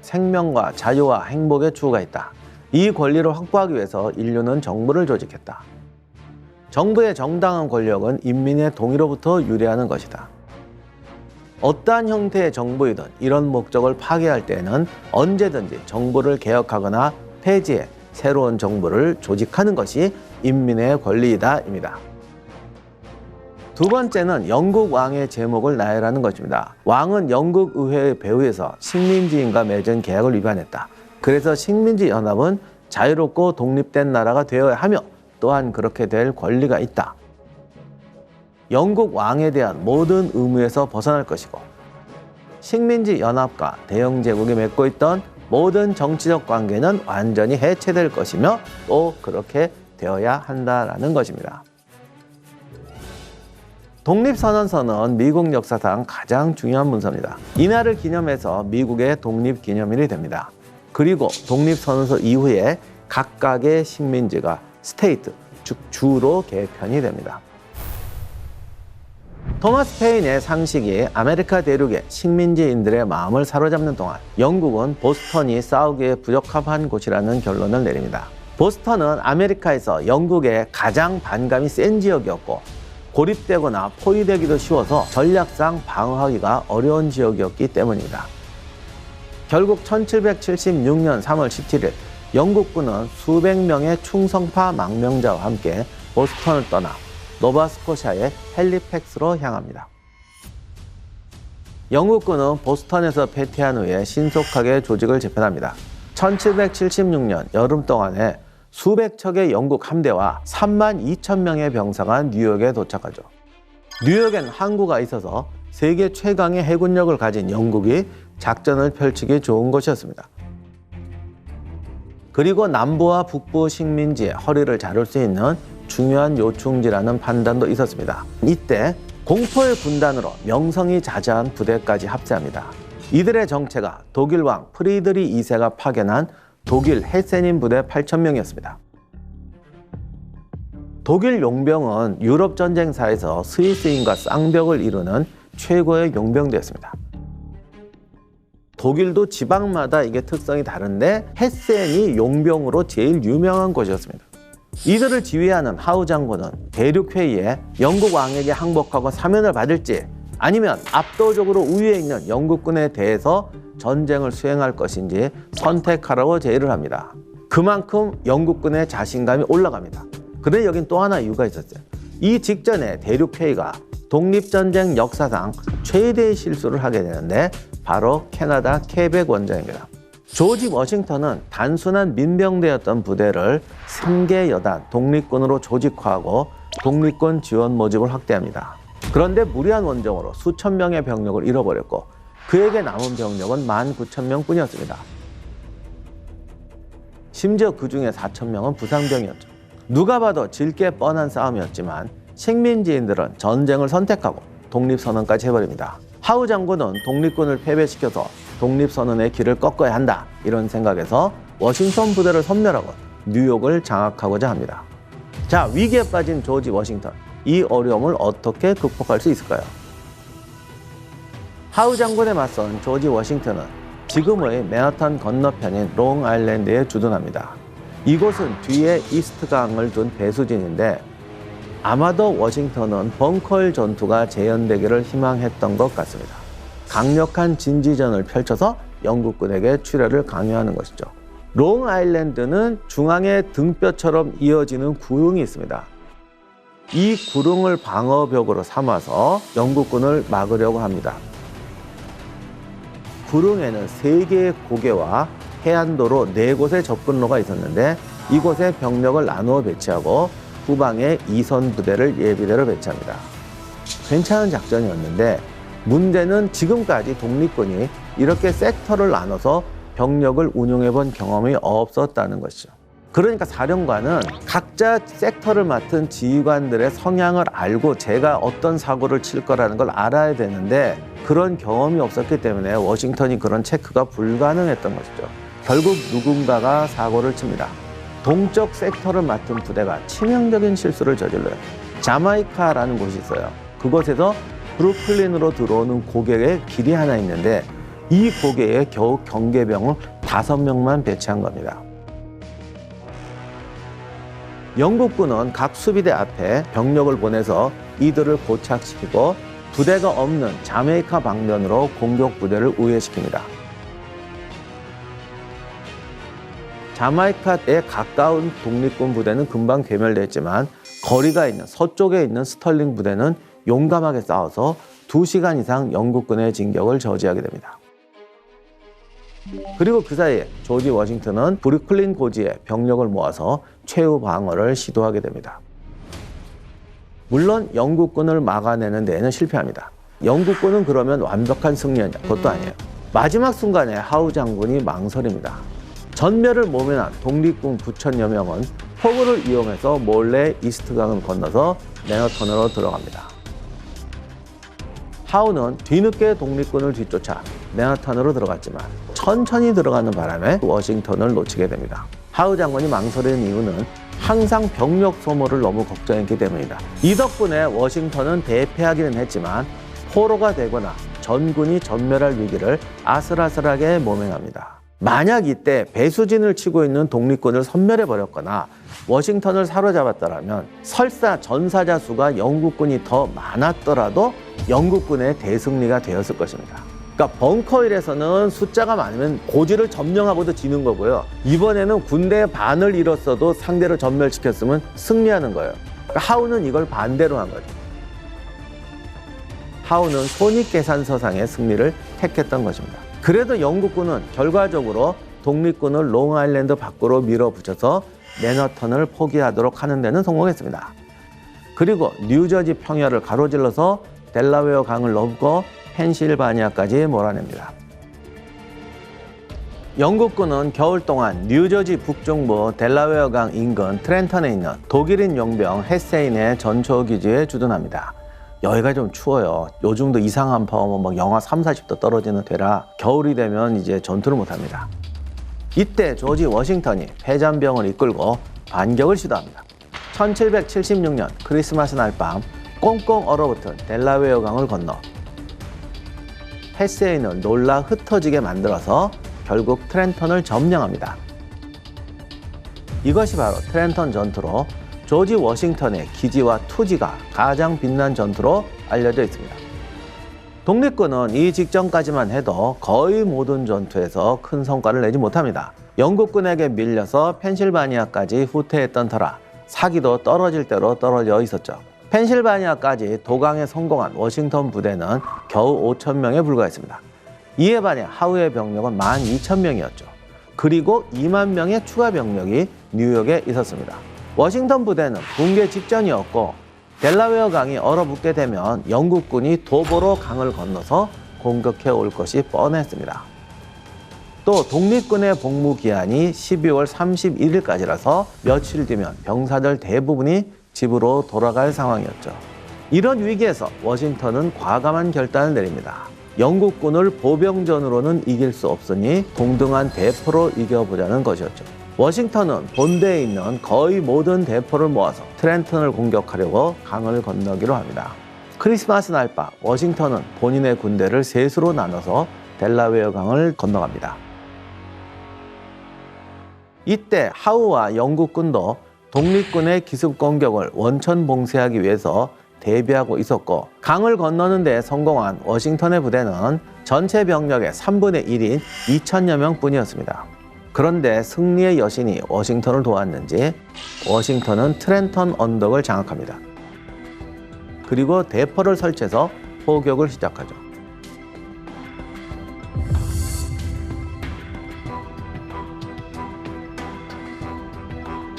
생명과 자유와 행복의 추구가 있다. 이 권리를 확보하기 위해서 인류는 정부를 조직했다. 정부의 정당한 권력은 인민의 동의로부터 유래하는 것이다. 어떠한 형태의 정부이든 이런 목적을 파괴할 때에는 언제든지 정부를 개혁하거나 폐지해 새로운 정부를 조직하는 것이 인민의 권리이다입니다. 두 번째는 영국 왕의 제목을 나열하는 것입니다. 왕은 영국 의회의 배후에서 식민지인과 맺은 계약을 위반했다. 그래서 식민지 연합은 자유롭고 독립된 나라가 되어야 하며 또한 그렇게 될 권리가 있다. 영국 왕에 대한 모든 의무에서 벗어날 것이고 식민지 연합과 대영 제국이 맺고 있던 모든 정치적 관계는 완전히 해체될 것이며 또 그렇게 되어야 한다라는 것입니다. 독립선언서는 미국 역사상 가장 중요한 문서입니다. 이날을 기념해서 미국의 독립기념일이 됩니다. 그리고 독립선언서 이후에 각각의 식민지가 스테이트, 즉 주로 개편이 됩니다. 토마스 페인의 상식이 아메리카 대륙의 식민지인들의 마음을 사로잡는 동안 영국은 보스턴이 싸우기에 부적합한 곳이라는 결론을 내립니다. 보스턴은 아메리카에서 영국의 가장 반감이 센 지역이었고 고립되거나 포위되기도 쉬워서 전략상 방어하기가 어려운 지역이었기 때문입니다. 결국 1776년 3월 17일 영국군은 수백 명의 충성파 망명자와 함께 보스턴을 떠나 노바스코샤의 헬리팩스로 향합니다. 영국군은 보스턴에서 패퇴한 후에 신속하게 조직을 재편합니다. 1776년 여름 동안에 수백 척의 영국 함대와 3만 2천 명의 병사가 뉴욕에 도착하죠. 뉴욕엔 항구가 있어서 세계 최강의 해군력을 가진 영국이 작전을 펼치기 좋은 곳이었습니다. 그리고 남부와 북부 식민지의 허리를 자를 수 있는 중요한 요충지라는 판단도 있었습니다. 이때 공포의 군단으로 명성이 자자한 부대까지 합세합니다. 이들의 정체가 독일 왕 프리드리 2세가 파견한 독일 헤세닌 부대 8,000명이었습니다. 독일 용병은 유럽 전쟁사에서 스위스인과 쌍벽을 이루는 최고의 용병대였습니다. 독일도 지방마다 이게 특성이 다른데 헤센이 용병으로 제일 유명한 곳이었습니다. 이들을 지휘하는 하우 장군은 대륙회의에 영국 왕에게 항복하고 사면을 받을지 아니면 압도적으로 우위에 있는 영국군에 대해서 전쟁을 수행할 것인지 선택하라고 제의를 합니다. 그만큼 영국군의 자신감이 올라갑니다. 그런데 여긴 또 하나 이유가 있었어요. 이 직전에 대륙회의가 독립전쟁 역사상 최대의 실수를 하게 되는데 바로 캐나다 퀘벡 원정입니다. 조지 워싱턴은 단순한 민병대였던 부대를 3개 여단 독립군으로 조직화하고 독립군 지원 모집을 확대합니다. 그런데 무리한 원정으로 수천 명의 병력을 잃어버렸고 그에게 남은 병력은 19,000명 뿐이었습니다. 심지어 그 중에 4,000명은 부상병이었죠. 누가 봐도 질 게 뻔한 싸움이었지만 식민지인들은 전쟁을 선택하고 독립선언까지 해버립니다. 하우 장군은 독립군을 패배시켜서 독립선언의 길을 꺾어야 한다 이런 생각에서 워싱턴 부대를 섬멸하고 뉴욕을 장악하고자 합니다. 자, 위기에 빠진 조지 워싱턴, 이 어려움을 어떻게 극복할 수 있을까요? 하우 장군에 맞선 조지 워싱턴은 지금의 맨하탄 건너편인 롱아일랜드에 주둔합니다. 이곳은 뒤에 이스트강을 둔 배수진인데 아마도 워싱턴은 벙커일 전투가 재현되기를 희망했던 것 같습니다. 강력한 진지전을 펼쳐서 영국군에게 출혈을 강요하는 것이죠. 롱아일랜드는 중앙에 등뼈처럼 이어지는 구릉이 있습니다. 이 구릉을 방어벽으로 삼아서 영국군을 막으려고 합니다. 구릉에는 3개의 고개와 해안도로 4곳의 접근로가 있었는데 이곳에 병력을 나누어 배치하고 후방에 2선 부대를 예비대로 배치합니다. 괜찮은 작전이었는데 문제는 지금까지 독립군이 이렇게 섹터를 나눠서 병력을 운용해 본 경험이 없었다는 것이죠. 그러니까 사령관은 각자 섹터를 맡은 지휘관들의 성향을 알고 제가 어떤 사고를 칠 거라는 걸 알아야 되는데 그런 경험이 없었기 때문에 워싱턴이 그런 체크가 불가능했던 것이죠. 결국 누군가가 사고를 칩니다. 동쪽 섹터를 맡은 부대가 치명적인 실수를 저질러요. 자마이카라는 곳이 있어요. 그곳에서 브루클린으로 들어오는 고개에 길이 하나 있는데 이 고개에 겨우 경계병을 5명만 배치한 겁니다. 영국군은 각 수비대 앞에 병력을 보내서 이들을 고착시키고 부대가 없는 자메이카 방면으로 공격 부대를 우회시킵니다. 자마이카에 가까운 독립군 부대는 금방 괴멸됐지만 거리가 있는 서쪽에 있는 스털링 부대는 용감하게 싸워서 2시간 이상 영국군의 진격을 저지하게 됩니다. 그리고 그 사이에 조지 워싱턴은 브루클린 고지에 병력을 모아서 최후 방어를 시도하게 됩니다. 물론 영국군을 막아내는 데에는 실패합니다. 영국군은 그러면 완벽한 승리였냐? 그것도 아니에요. 마지막 순간에 하우 장군이 망설입니다. 전멸을 모면한 독립군 9,000여 명은 포구를 이용해서 몰래 이스트강을 건너서 맨하탄으로 들어갑니다. 하우는 뒤늦게 독립군을 뒤쫓아 맨하탄으로 들어갔지만 천천히 들어가는 바람에 워싱턴을 놓치게 됩니다. 하우 장군이 망설이는 이유는 항상 병력 소모를 너무 걱정했기 때문이다. 이 덕분에 워싱턴은 대패하기는 했지만 포로가 되거나 전군이 전멸할 위기를 아슬아슬하게 모면합니다. 만약 이때 배수진을 치고 있는 독립군을 섬멸해버렸거나 워싱턴을 사로잡았더라면 설사 전사자 수가 영국군이 더 많았더라도 영국군의 대승리가 되었을 것입니다. 그러니까 벙커힐에서는 숫자가 많으면 고지를 점령하고도 지는 거고요. 이번에는 군대의 반을 잃었어도 상대를 전멸시켰으면 승리하는 거예요. 그러니까 하우는 이걸 반대로 한 거죠. 하우는 손익계산서상의 승리를 택했던 것입니다. 그래도 영국군은 결과적으로 독립군을 롱아일랜드 밖으로 밀어붙여서 맨허튼을 포기하도록 하는 데는 성공했습니다. 그리고 뉴저지 평야를 가로질러서 델라웨어 강을 넘고 펜실바니아까지 몰아냅니다. 영국군은 겨울 동안 뉴저지 북중부 델라웨어 강 인근 트렌턴에 있는 독일인 용병 헤세인의 전초기지에 주둔합니다. 여기가 좀 추워요. 요즘도 이상 한파오면 막 영하 30, 40도 떨어지는 데라 겨울이 되면 이제 전투를 못합니다. 이때 조지 워싱턴이 패잔병을 이끌고 반격을 시도합니다. 1776년 크리스마스 날 밤 꽁꽁 얼어붙은 델라웨어 강을 건너 헤세인을 놀라 흩어지게 만들어서 결국 트렌턴을 점령합니다. 이것이 바로 트렌턴 전투로 조지 워싱턴의 기지와 투지가 가장 빛난 전투로 알려져 있습니다. 독립군은 이 직전까지만 해도 거의 모든 전투에서 큰 성과를 내지 못합니다. 영국군에게 밀려서 펜실바니아까지 후퇴했던 터라 사기도 떨어질 대로 떨어져 있었죠. 펜실바니아까지 도강에 성공한 워싱턴 부대는 겨우 5,000명에 불과했습니다. 이에 반해 하우의 병력은 12,000명이었죠. 그리고 2만 명의 추가 병력이 뉴욕에 있었습니다. 워싱턴 부대는 붕괴 직전이었고 델라웨어 강이 얼어붙게 되면 영국군이 도보로 강을 건너서 공격해 올 것이 뻔했습니다. 또 독립군의 복무 기한이 12월 31일까지라서 며칠 뒤면 병사들 대부분이 집으로 돌아갈 상황이었죠. 이런 위기에서 워싱턴은 과감한 결단을 내립니다. 영국군을 보병전으로는 이길 수 없으니 동등한 대포로 이겨보자는 것이었죠. 워싱턴은 본대에 있는 거의 모든 대포를 모아서 트렌턴을 공격하려고 강을 건너기로 합니다. 크리스마스 날 밤 워싱턴은 본인의 군대를 셋으로 나눠서 델라웨어 강을 건너갑니다. 이때 하우와 영국군도 독립군의 기습 공격을 원천 봉쇄하기 위해서 대비하고 있었고 강을 건너는 데 성공한 워싱턴의 부대는 전체 병력의 3분의 1인 2,000여 명 뿐이었습니다. 그런데 승리의 여신이 워싱턴을 도왔는지 워싱턴은 트렌턴 언덕을 장악합니다. 그리고 대포를 설치해서 포격을 시작하죠.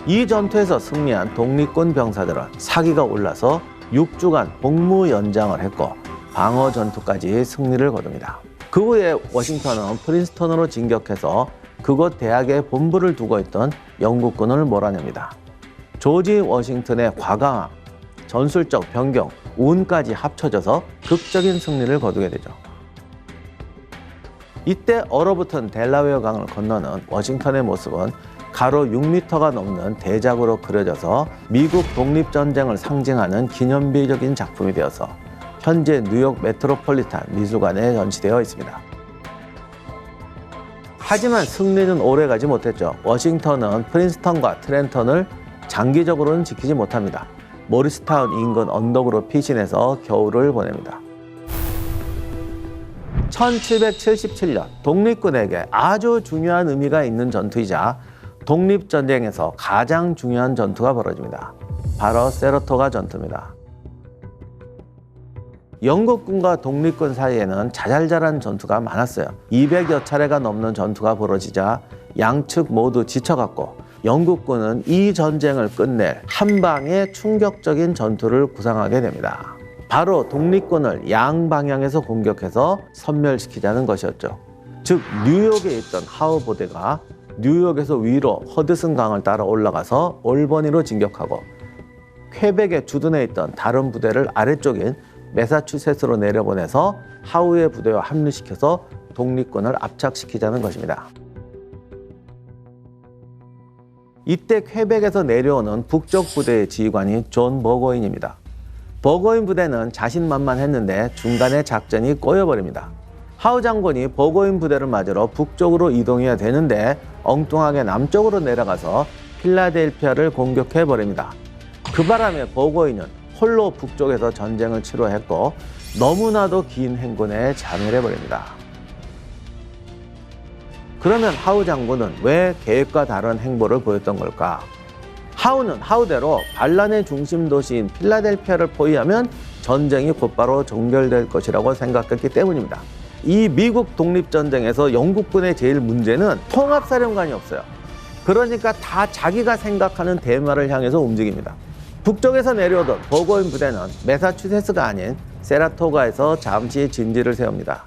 이 전투에서 승리한 독립군 병사들은 사기가 올라서 6주간 복무 연장을 했고 방어 전투까지 승리를 거둡니다. 그 후에 워싱턴은 프린스턴으로 진격해서 그곳 대학에 본부를 두고 있던 영국군을 몰아냅니다. 조지 워싱턴의 과감함, 전술적 변경, 운까지 합쳐져서 극적인 승리를 거두게 되죠. 이때 얼어붙은 델라웨어 강을 건너는 워싱턴의 모습은 가로 6m가 넘는 대작으로 그려져서 미국 독립전쟁을 상징하는 기념비적인 작품이 되어서 현재 뉴욕 메트로폴리탄 미술관에 전시되어 있습니다. 하지만 승리는 오래가지 못했죠. 워싱턴은 프린스턴과 트렌턴을 장기적으로는 지키지 못합니다. 모리스타운 인근 언덕으로 피신해서 겨울을 보냅니다. 1777년 독립군에게 아주 중요한 의미가 있는 전투이자 독립전쟁에서 가장 중요한 전투가 벌어집니다. 바로 세라토가 전투입니다. 영국군과 독립군 사이에는 자잘자란 전투가 많았어요. 200여 차례가 넘는 전투가 벌어지자 양측 모두 지쳐갔고 영국군은 이 전쟁을 끝낼 한 방의 충격적인 전투를 구상하게 됩니다. 바로 독립군을 양방향에서 공격해서 섬멸시키자는 것이었죠. 즉 뉴욕에 있던 하우 부대가 뉴욕에서 위로 허드슨 강을 따라 올라가서 올버니로 진격하고 퀘벡에 주둔해 있던 다른 부대를 아래쪽인 매사추세츠로 내려보내서 하우의 부대와 합류시켜서 독립군을 압착시키자는 것입니다. 이때 퀘벡에서 내려오는 북쪽 부대의 지휘관이 존 버거인입니다. 버거인 부대는 자신만만했는데 중간에 작전이 꼬여버립니다. 하우 장군이 버거인 부대를 맞으러 북쪽으로 이동해야 되는데 엉뚱하게 남쪽으로 내려가서 필라델피아를 공격해버립니다. 그 바람에 버거인은 홀로 북쪽에서 전쟁을 치러했고 너무나도 긴 행군에 참여해버립니다. 그러면 하우 장군은 왜 계획과 다른 행보를 보였던 걸까? 하우는 하우대로 반란의 중심 도시인 필라델피아를 포위하면 전쟁이 곧바로 종결될 것이라고 생각했기 때문입니다. 이 미국 독립전쟁에서 영국군의 제일 문제는 통합사령관이 없어요. 그러니까 다 자기가 생각하는 대마를 향해서 움직입니다. 북쪽에서 내려오던 버거인 부대는 매사추세츠가 아닌 세라토가에서 잠시 진지를 세웁니다.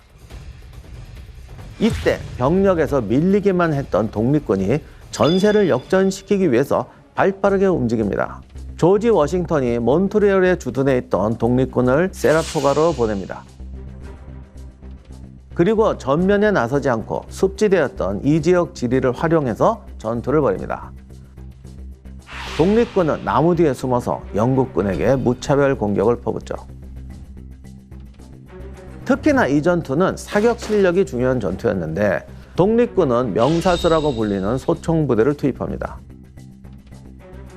이때 병력에서 밀리기만 했던 독립군이 전세를 역전시키기 위해서 발빠르게 움직입니다. 조지 워싱턴이 몬트리올에 주둔해 있던 독립군을 세라토가로 보냅니다. 그리고 전면에 나서지 않고 습지대였던 이 지역 지리를 활용해서 전투를 벌입니다. 독립군은 나무 뒤에 숨어서 영국군에게 무차별 공격을 퍼붓죠. 특히나 이 전투는 사격 실력이 중요한 전투였는데 독립군은 명사수라고 불리는 소총부대를 투입합니다.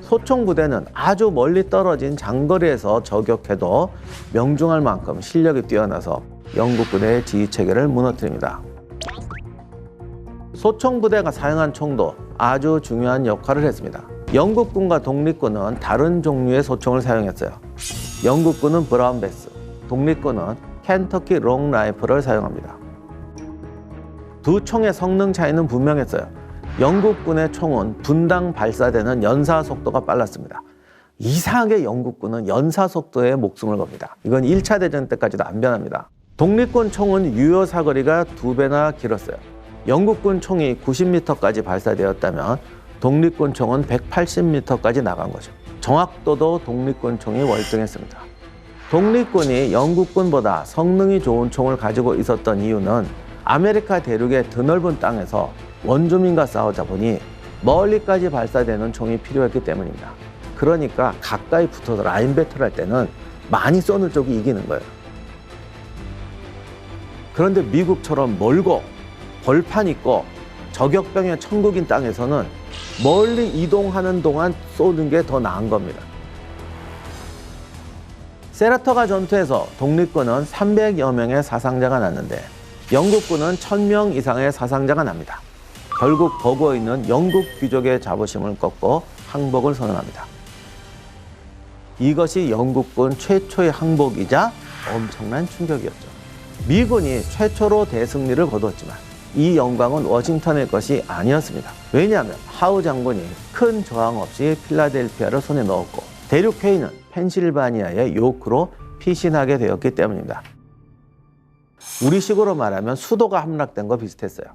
소총부대는 아주 멀리 떨어진 장거리에서 저격해도 명중할 만큼 실력이 뛰어나서 영국군의 지휘체계를 무너뜨립니다. 소총부대가 사용한 총도 아주 중요한 역할을 했습니다. 영국군과 독립군은 다른 종류의 소총을 사용했어요. 영국군은 브라운 베스, 독립군은 켄터키 롱 라이플을 사용합니다. 두 총의 성능 차이는 분명했어요. 영국군의 총은 분당 발사되는 연사 속도가 빨랐습니다. 이상하게 영국군은 연사 속도에 목숨을 겁니다. 이건 1차 대전 때까지도 안 변합니다. 독립군 총은 유효 사거리가 2배나 길었어요. 영국군 총이 90m까지 발사되었다면 독립군 총은 180m까지 나간 거죠. 정확도도 독립군 총이 월등했습니다. 독립군이 영국군보다 성능이 좋은 총을 가지고 있었던 이유는 아메리카 대륙의 드넓은 땅에서 원주민과 싸우자 보니 멀리까지 발사되는 총이 필요했기 때문입니다. 그러니까 가까이 붙어서 라인 배틀할 때는 많이 쏘는 쪽이 이기는 거예요. 그런데 미국처럼 멀고 벌판 있고 저격병의 천국인 땅에서는 멀리 이동하는 동안 쏘는 게 더 나은 겁니다. 세라토가 전투에서 독립군은 300여 명의 사상자가 났는데 영국군은 1000명 이상의 사상자가 납니다. 결국 버거인은 영국 귀족의 자부심을 꺾고 항복을 선언합니다. 이것이 영국군 최초의 항복이자 엄청난 충격이었죠. 미군이 최초로 대승리를 거두었지만 이 영광은 워싱턴의 것이 아니었습니다. 왜냐하면 하우 장군이 큰 저항 없이 필라델피아를 손에 넣었고 대륙 회의는 펜실바니아의 요크로 피신하게 되었기 때문입니다. 우리식으로 말하면 수도가 함락된 거 비슷했어요.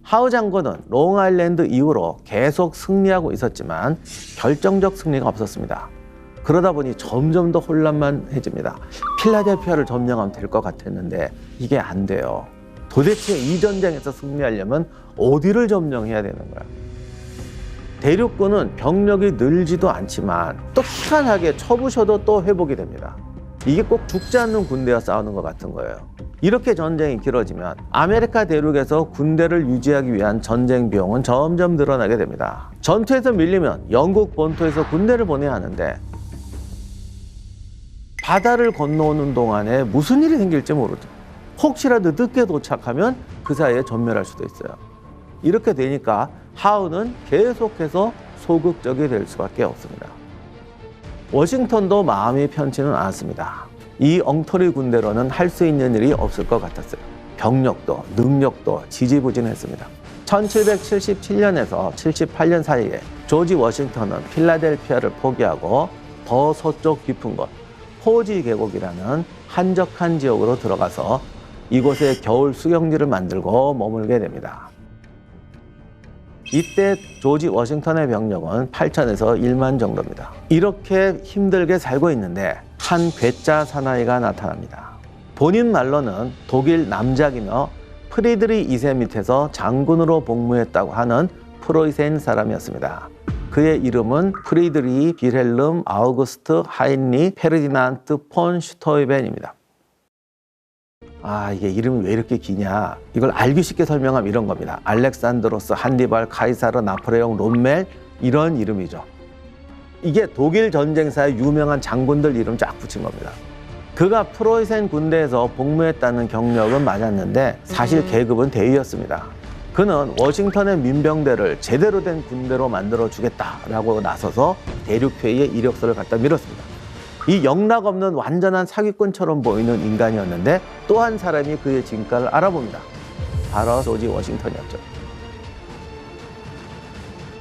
하우 장군은 롱아일랜드 이후로 계속 승리하고 있었지만 결정적 승리가 없었습니다. 그러다 보니 점점 더 혼란만해집니다. 필라델피아를 점령하면 될 것 같았는데 이게 안 돼요. 도대체 이 전쟁에서 승리하려면 어디를 점령해야 되는 거야? 대륙군은 병력이 늘지도 않지만 또 희한하게 쳐부셔도 또 회복이 됩니다. 이게 꼭 죽지 않는 군대와 싸우는 것 같은 거예요. 이렇게 전쟁이 길어지면 아메리카 대륙에서 군대를 유지하기 위한 전쟁 비용은 점점 늘어나게 됩니다. 전투에서 밀리면 영국 본토에서 군대를 보내야 하는데 바다를 건너오는 동안에 무슨 일이 생길지 모르죠. 혹시라도 늦게 도착하면 그 사이에 전멸할 수도 있어요. 이렇게 되니까 하우는 계속해서 소극적이 될 수밖에 없습니다. 워싱턴도 마음이 편치는 않았습니다. 이 엉터리 군대로는 할 수 있는 일이 없을 것 같았어요. 병력도 능력도 지지부진했습니다. 1777년에서 78년 사이에 조지 워싱턴은 필라델피아를 포기하고 더 서쪽 깊은 곳 포지 계곡이라는 한적한 지역으로 들어가서 이곳에 겨울 수경지를 만들고 머물게 됩니다. 이때 조지 워싱턴의 병력은 8천에서 1만 정도입니다. 이렇게 힘들게 살고 있는데 한 괴짜 사나이가 나타납니다. 본인 말로는 독일 남작이며 프리드리 2세 밑에서 장군으로 복무했다고 하는 프로이센 사람이었습니다. 그의 이름은 프리드리히 빌헬름 아우구스트 하인리 페르디난트 폰 슈토이벤입니다. 이게 이름이 왜 이렇게 기냐? 이걸 알기 쉽게 설명하면 이런 겁니다. 알렉산드로스, 한니발, 카이사르, 나폴레옹, 롬멜 이런 이름이죠. 이게 독일 전쟁사의 유명한 장군들 이름 쫙 붙인 겁니다. 그가 프로이센 군대에서 복무했다는 경력은 맞았는데 사실 계급은 대위였습니다. 그는 워싱턴의 민병대를 제대로 된 군대로 만들어주겠다라고 나서서 대륙회의에 이력서를 갖다 밀었습니다. 이 영락 없는 완전한 사기꾼처럼 보이는 인간이었는데 또 한 사람이 그의 진가를 알아봅니다. 바로 조지 워싱턴이었죠.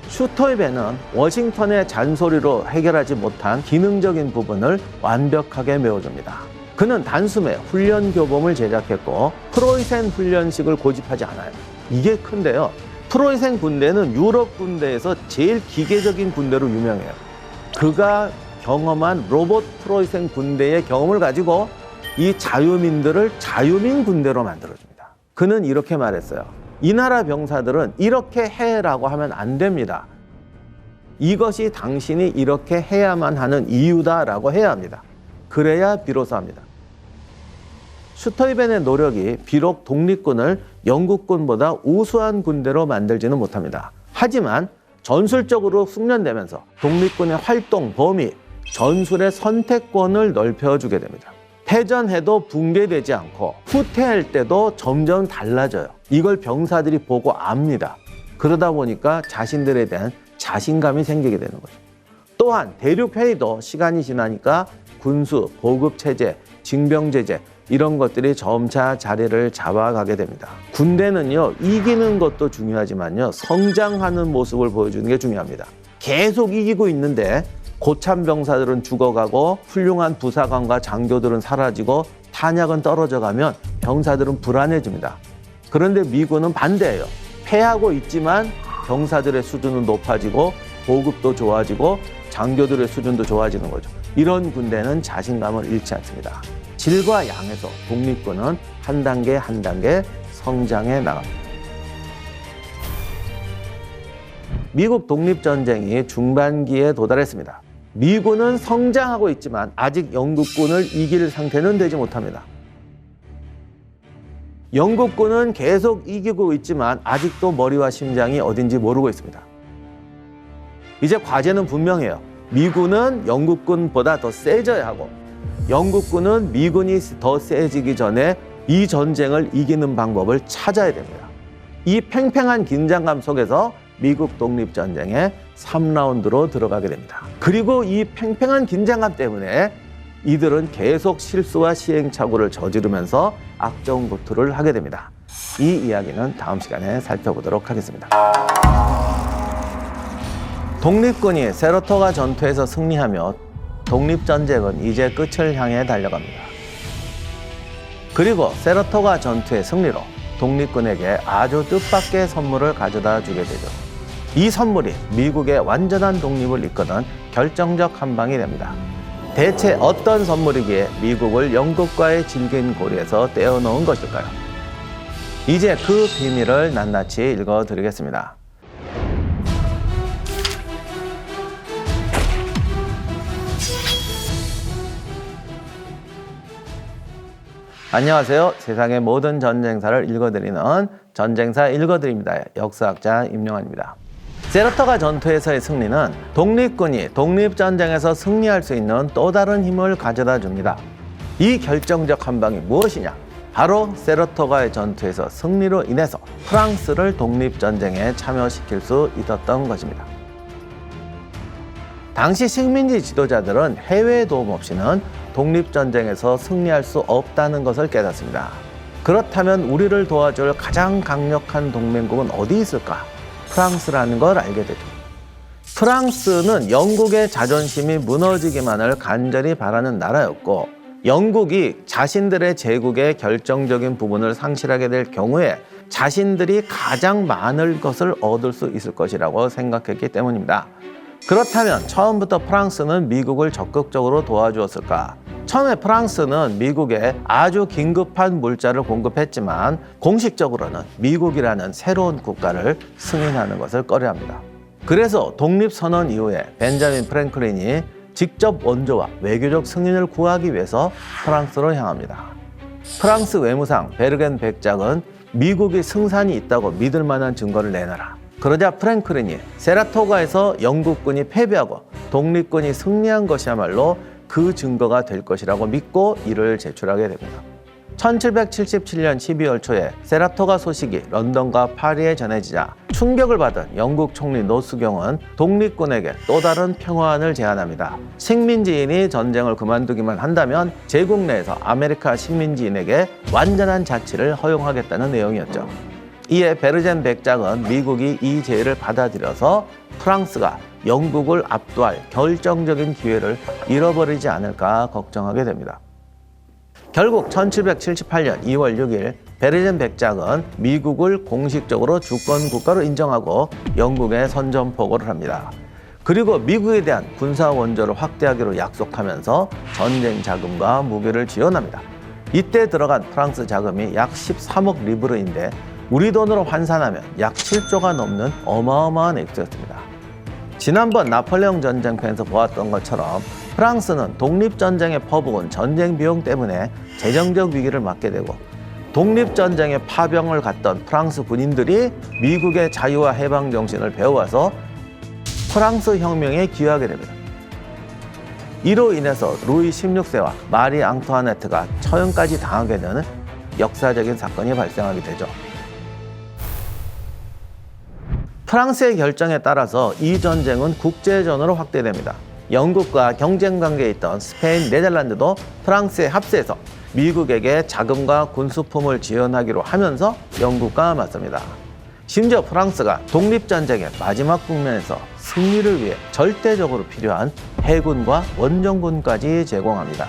슈토이벤은 워싱턴의 잔소리로 해결하지 못한 기능적인 부분을 완벽하게 메워줍니다. 그는 단숨에 훈련 교범을 제작했고 프로이센 훈련식을 고집하지 않아요. 이게 큰데요. 프로이센 군대는 유럽 군대에서 제일 기계적인 군대로 유명해요. 그가 경험한 로봇 프로이센 군대의 경험을 가지고 이 자유민들을 자유민 군대로 만들어줍니다. 그는 이렇게 말했어요. 이 나라 병사들은 이렇게 해라고 하면 안 됩니다. 이것이 당신이 이렇게 해야만 하는 이유다라고 해야 합니다. 그래야 비로소 합니다. 슈토이벤의 노력이 비록 독립군을 영국군보다 우수한 군대로 만들지는 못합니다. 하지만 전술적으로 숙련되면서 독립군의 활동 범위, 전술의 선택권을 넓혀주게 됩니다. 패전해도 붕괴되지 않고 후퇴할 때도 점점 달라져요. 이걸 병사들이 보고 압니다. 그러다 보니까 자신들에 대한 자신감이 생기게 되는 거죠. 또한 대륙회의도 시간이 지나니까 군수, 보급체제, 징병제재 이런 것들이 점차 자리를 잡아가게 됩니다. 군대는요, 이기는 것도 중요하지만요, 성장하는 모습을 보여주는 게 중요합니다. 계속 이기고 있는데 고참 병사들은 죽어가고 훌륭한 부사관과 장교들은 사라지고 탄약은 떨어져 가면 병사들은 불안해집니다. 그런데 미군은 반대예요. 패하고 있지만 병사들의 수준은 높아지고 보급도 좋아지고 장교들의 수준도 좋아지는 거죠. 이런 군대는 자신감을 잃지 않습니다. 질과 양에서 독립군은 한 단계 한 단계 성장해 나갑니다. 미국 독립전쟁이 중반기에 도달했습니다. 미군은 성장하고 있지만 아직 영국군을 이길 상태는 되지 못합니다. 영국군은 계속 이기고 있지만 아직도 머리와 심장이 어딘지 모르고 있습니다. 이제 과제는 분명해요. 미군은 영국군보다 더 세져야 하고 영국군은 미군이 더 세지기 전에 이 전쟁을 이기는 방법을 찾아야 됩니다. 이 팽팽한 긴장감 속에서 미국 독립전쟁의 3라운드로 들어가게 됩니다. 그리고 이 팽팽한 긴장감 때문에 이들은 계속 실수와 시행착오를 저지르면서 악정고투를 하게 됩니다. 이 이야기는 다음 시간에 살펴보도록 하겠습니다. 독립군이 세라토가 전투에서 승리하며 독립전쟁은 이제 끝을 향해 달려갑니다. 그리고 세라토가 전투의 승리로 독립군에게 아주 뜻밖의 선물을 가져다 주게 되죠. 이 선물이 미국의 완전한 독립을 이끄는 결정적 한 방이 됩니다. 대체 어떤 선물이기에 미국을 영국과의 질긴 고리에서 떼어놓은 것일까요? 이제 그 비밀을 낱낱이 읽어드리겠습니다. 안녕하세요. 세상의 모든 전쟁사를 읽어드리는 전쟁사 읽어드립니다. 역사학자 임용환입니다. 세라토가 전투에서의 승리는 독립군이 독립전쟁에서 승리할 수 있는 또 다른 힘을 가져다 줍니다. 이 결정적 한 방이 무엇이냐? 바로 세라토가의 전투에서 승리로 인해서 프랑스를 독립전쟁에 참여시킬 수 있었던 것입니다. 당시 식민지 지도자들은 해외 도움 없이는 독립전쟁에서 승리할 수 없다는 것을 깨닫습니다. 그렇다면 우리를 도와줄 가장 강력한 동맹국은 어디 있을까? 프랑스라는 걸 알게 되죠. 프랑스는 영국의 자존심이 무너지기만을 간절히 바라는 나라였고 영국이 자신들의 제국의 결정적인 부분을 상실하게 될 경우에 자신들이 가장 많은 것을 얻을 수 있을 것이라고 생각했기 때문입니다. 그렇다면 처음부터 프랑스는 미국을 적극적으로 도와주었을까? 처음에 프랑스는 미국에 아주 긴급한 물자를 공급했지만 공식적으로는 미국이라는 새로운 국가를 승인하는 것을 꺼려합니다. 그래서 독립선언 이후에 벤자민 프랭클린이 직접 원조와 외교적 승인을 구하기 위해서 프랑스로 향합니다. 프랑스 외무상 베르겐 백작은 미국이 승산이 있다고 믿을 만한 증거를 내놔라. 그러자 프랭클린이 세라토가에서 영국군이 패배하고 독립군이 승리한 것이야말로 그 증거가 될 것이라고 믿고 이를 제출하게 됩니다. 1777년 12월 초에 세라토가 소식이 런던과 파리에 전해지자 충격을 받은 영국 총리 노스경은 독립군에게 또 다른 평화안을 제안합니다. 식민지인이 전쟁을 그만두기만 한다면 제국 내에서 아메리카 식민지인에게 완전한 자치를 허용하겠다는 내용이었죠. 이에 베르겐 백작은 미국이 이 제의를 받아들여서 프랑스가 영국을 압도할 결정적인 기회를 잃어버리지 않을까 걱정하게 됩니다. 결국 1778년 2월 6일 베르겐 백작은 미국을 공식적으로 주권 국가로 인정하고 영국에 선전포고를 합니다. 그리고 미국에 대한 군사 원조를 확대하기로 약속하면서 전쟁 자금과 무기를 지원합니다. 이때 들어간 프랑스 자금이 약 13억 리브르인데 우리 돈으로 환산하면 약 7조가 넘는 어마어마한 액수였습니다. 지난번 나폴레옹 전쟁편에서 보았던 것처럼 프랑스는 독립전쟁에 퍼부은 전쟁 비용 때문에 재정적 위기를 맞게 되고 독립전쟁에 파병을 갔던 프랑스 군인들이 미국의 자유와 해방 정신을 배워와서 프랑스 혁명에 기여하게 됩니다. 이로 인해서 루이 16세와 마리 앙투아네트가 처형까지 당하게 되는 역사적인 사건이 발생하게 되죠. 프랑스의 결정에 따라서 이 전쟁은 국제전으로 확대됩니다. 영국과 경쟁 관계에 있던 스페인, 네덜란드도 프랑스에 합세해서 미국에게 자금과 군수품을 지원하기로 하면서 영국과 맞섭니다. 심지어 프랑스가 독립전쟁의 마지막 국면에서 승리를 위해 절대적으로 필요한 해군과 원정군까지 제공합니다.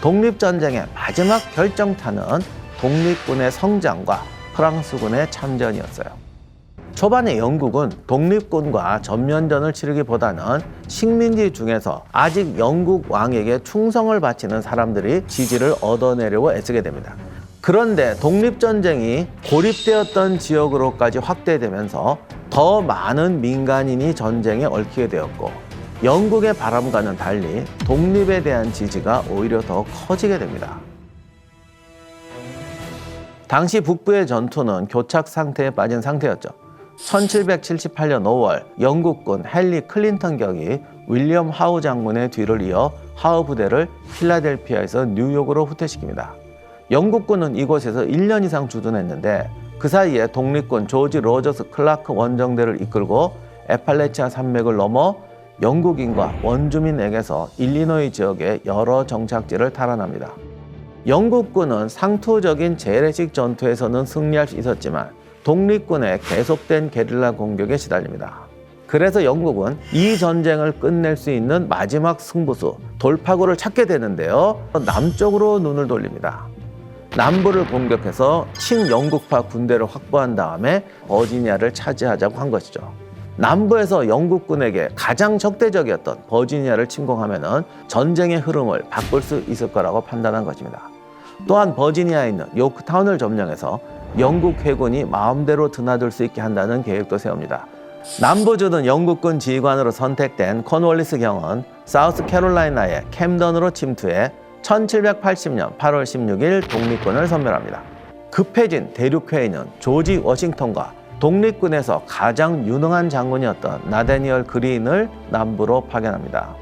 독립전쟁의 마지막 결정타는 독립군의 성장과 프랑스군의 참전이었어요. 초반에 영국은 독립군과 전면전을 치르기보다는 식민지 중에서 아직 영국 왕에게 충성을 바치는 사람들이 지지를 얻어내려고 애쓰게 됩니다. 그런데 독립전쟁이 고립되었던 지역으로까지 확대되면서 더 많은 민간인이 전쟁에 얽히게 되었고 영국의 바람과는 달리 독립에 대한 지지가 오히려 더 커지게 됩니다. 당시 북부의 전투는 교착 상태에 빠진 상태였죠. 1778년 5월 영국군 헨리 클린턴 격이 윌리엄 하우 장군의 뒤를 이어 하우 부대를 필라델피아에서 뉴욕으로 후퇴시킵니다. 영국군은 이곳에서 1년 이상 주둔했는데 그 사이에 독립군 조지 로저스 클라크 원정대를 이끌고 에팔레치아 산맥을 넘어 영국인과 원주민에게서 일리노이 지역의 여러 정착지를 탈환합니다. 영국군은 상투적인 재래식 전투에서는 승리할 수 있었지만 독립군의 계속된 게릴라 공격에 시달립니다. 그래서 영국은 이 전쟁을 끝낼 수 있는 마지막 승부수, 돌파구를 찾게 되는데요. 남쪽으로 눈을 돌립니다. 남부를 공격해서 친영국파 군대를 확보한 다음에 버지니아를 차지하자고 한 것이죠. 남부에서 영국군에게 가장 적대적이었던 버지니아를 침공하면 전쟁의 흐름을 바꿀 수 있을 거라고 판단한 것입니다. 또한 버지니아에 있는 요크타운을 점령해서 영국 해군이 마음대로 드나들 수 있게 한다는 계획도 세웁니다. 남부주둔 영국군 지휘관으로 선택된 코널리스 경은 사우스캐롤라이나의 캠던으로 침투해 1780년 8월 16일 독립군을 섬멸합니다. 급해진 대륙회의는 조지 워싱턴과 독립군에서 가장 유능한 장군이었던 나다니엘 그린을 남부로 파견합니다.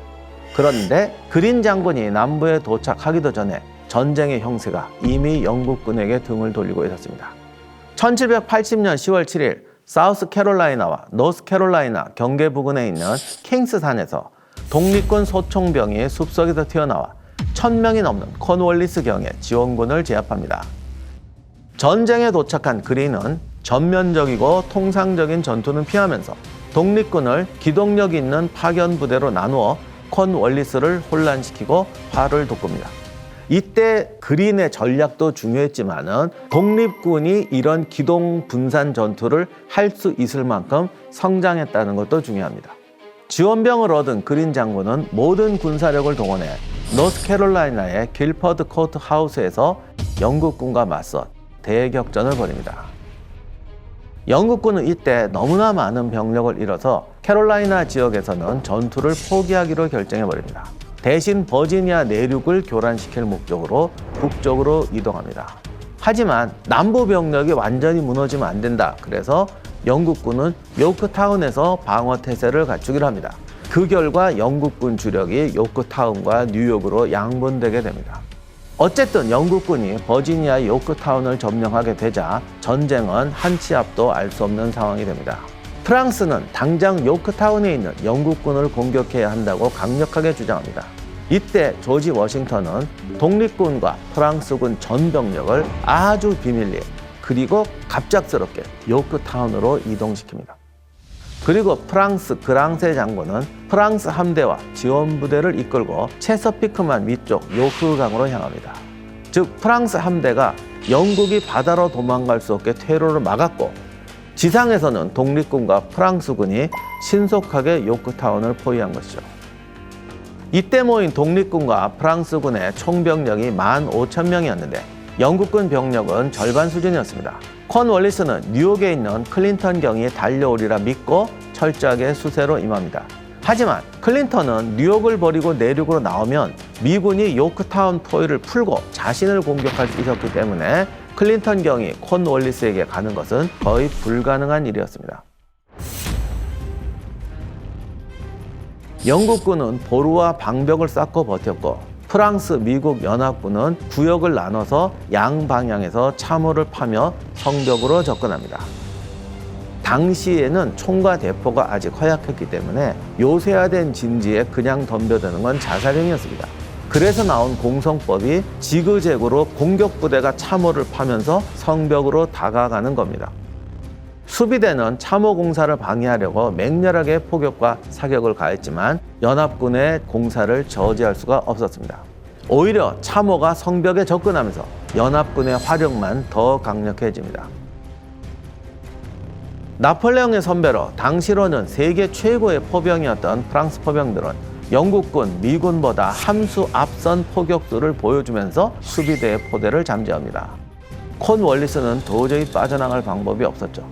그런데 그린 장군이 남부에 도착하기도 전에 전쟁의 형세가 이미 영국군에게 등을 돌리고 있었습니다. 1780년 10월 7일 사우스캐롤라이나와 노스캐롤라이나 경계 부근에 있는 킹스산에서 독립군 소총병이 숲속에서 튀어나와 1000명이 넘는 코널리스 경의 지원군을 제압합니다. 전쟁에 도착한 그린은 전면적이고 통상적인 전투는 피하면서 독립군을 기동력 있는 파견 부대로 나누어 콘월리스를 혼란시키고 화를 돋굽니다. 이때 그린의 전략도 중요했지만은 독립군이 이런 기동 분산 전투를 할 수 있을 만큼 성장했다는 것도 중요합니다. 지원병을 얻은 그린 장군은 모든 군사력을 동원해 노스캐롤라이나의 길퍼드 코트 하우스에서 영국군과 맞서 대격전을 벌입니다. 영국군은 이때 너무나 많은 병력을 잃어서 캐롤라이나 지역에서는 전투를 포기하기로 결정해버립니다. 대신 버지니아 내륙을 교란시킬 목적으로 북쪽으로 이동합니다. 하지만 남부 병력이 완전히 무너지면 안 된다. 그래서 영국군은 요크타운에서 방어 태세를 갖추기로 합니다. 그 결과 영국군 주력이 요크타운과 뉴욕으로 양분되게 됩니다. 어쨌든 영국군이 버지니아 요크타운을 점령하게 되자 전쟁은 한 치 앞도 알 수 없는 상황이 됩니다. 프랑스는 당장 요크타운에 있는 영국군을 공격해야 한다고 강력하게 주장합니다. 이때 조지 워싱턴은 독립군과 프랑스군 전 병력을 아주 비밀리에 그리고 갑작스럽게 요크타운으로 이동시킵니다. 그리고 프랑스 그랑세 장군은 프랑스 함대와 지원 부대를 이끌고 체서피크만 위쪽 요크강으로 향합니다. 즉 프랑스 함대가 영국이 바다로 도망갈 수 없게 퇴로를 막았고 지상에서는 독립군과 프랑스군이 신속하게 요크타운을 포위한 것이죠. 이때 모인 독립군과 프랑스군의 총병력이 15,000명이었는데 영국군 병력은 절반 수준이었습니다. 콘월리스는 뉴욕에 있는 클린턴 경이 달려오리라 믿고 철저하게 수세로 임합니다. 하지만 클린턴은 뉴욕을 버리고 내륙으로 나오면 미군이 요크타운 포위를 풀고 자신을 공격할 수 있었기 때문에 클린턴 경이 콘월리스에게 가는 것은 거의 불가능한 일이었습니다. 영국군은 보루와 방벽을 쌓고 버텼고 프랑스, 미국 연합군은 구역을 나눠서 양방향에서 참호를 파며 성벽으로 접근합니다. 당시에는 총과 대포가 아직 허약했기 때문에 요새화된 진지에 그냥 덤벼드는 건 자살행위였습니다. 그래서 나온 공성법이 지그재그로 공격부대가 참호를 파면서 성벽으로 다가가는 겁니다. 수비대는 참호 공사를 방해하려고 맹렬하게 포격과 사격을 가했지만 연합군의 공사를 저지할 수가 없었습니다. 오히려 참호가 성벽에 접근하면서 연합군의 화력만 더 강력해집니다. 나폴레옹의 선배로 당시로는 세계 최고의 포병이었던 프랑스 포병들은 영국군, 미군보다 함수 앞선 포격수를 보여주면서 수비대의 포대를 잠재웁니다. 콘월리스는 도저히 빠져나갈 방법이 없었죠.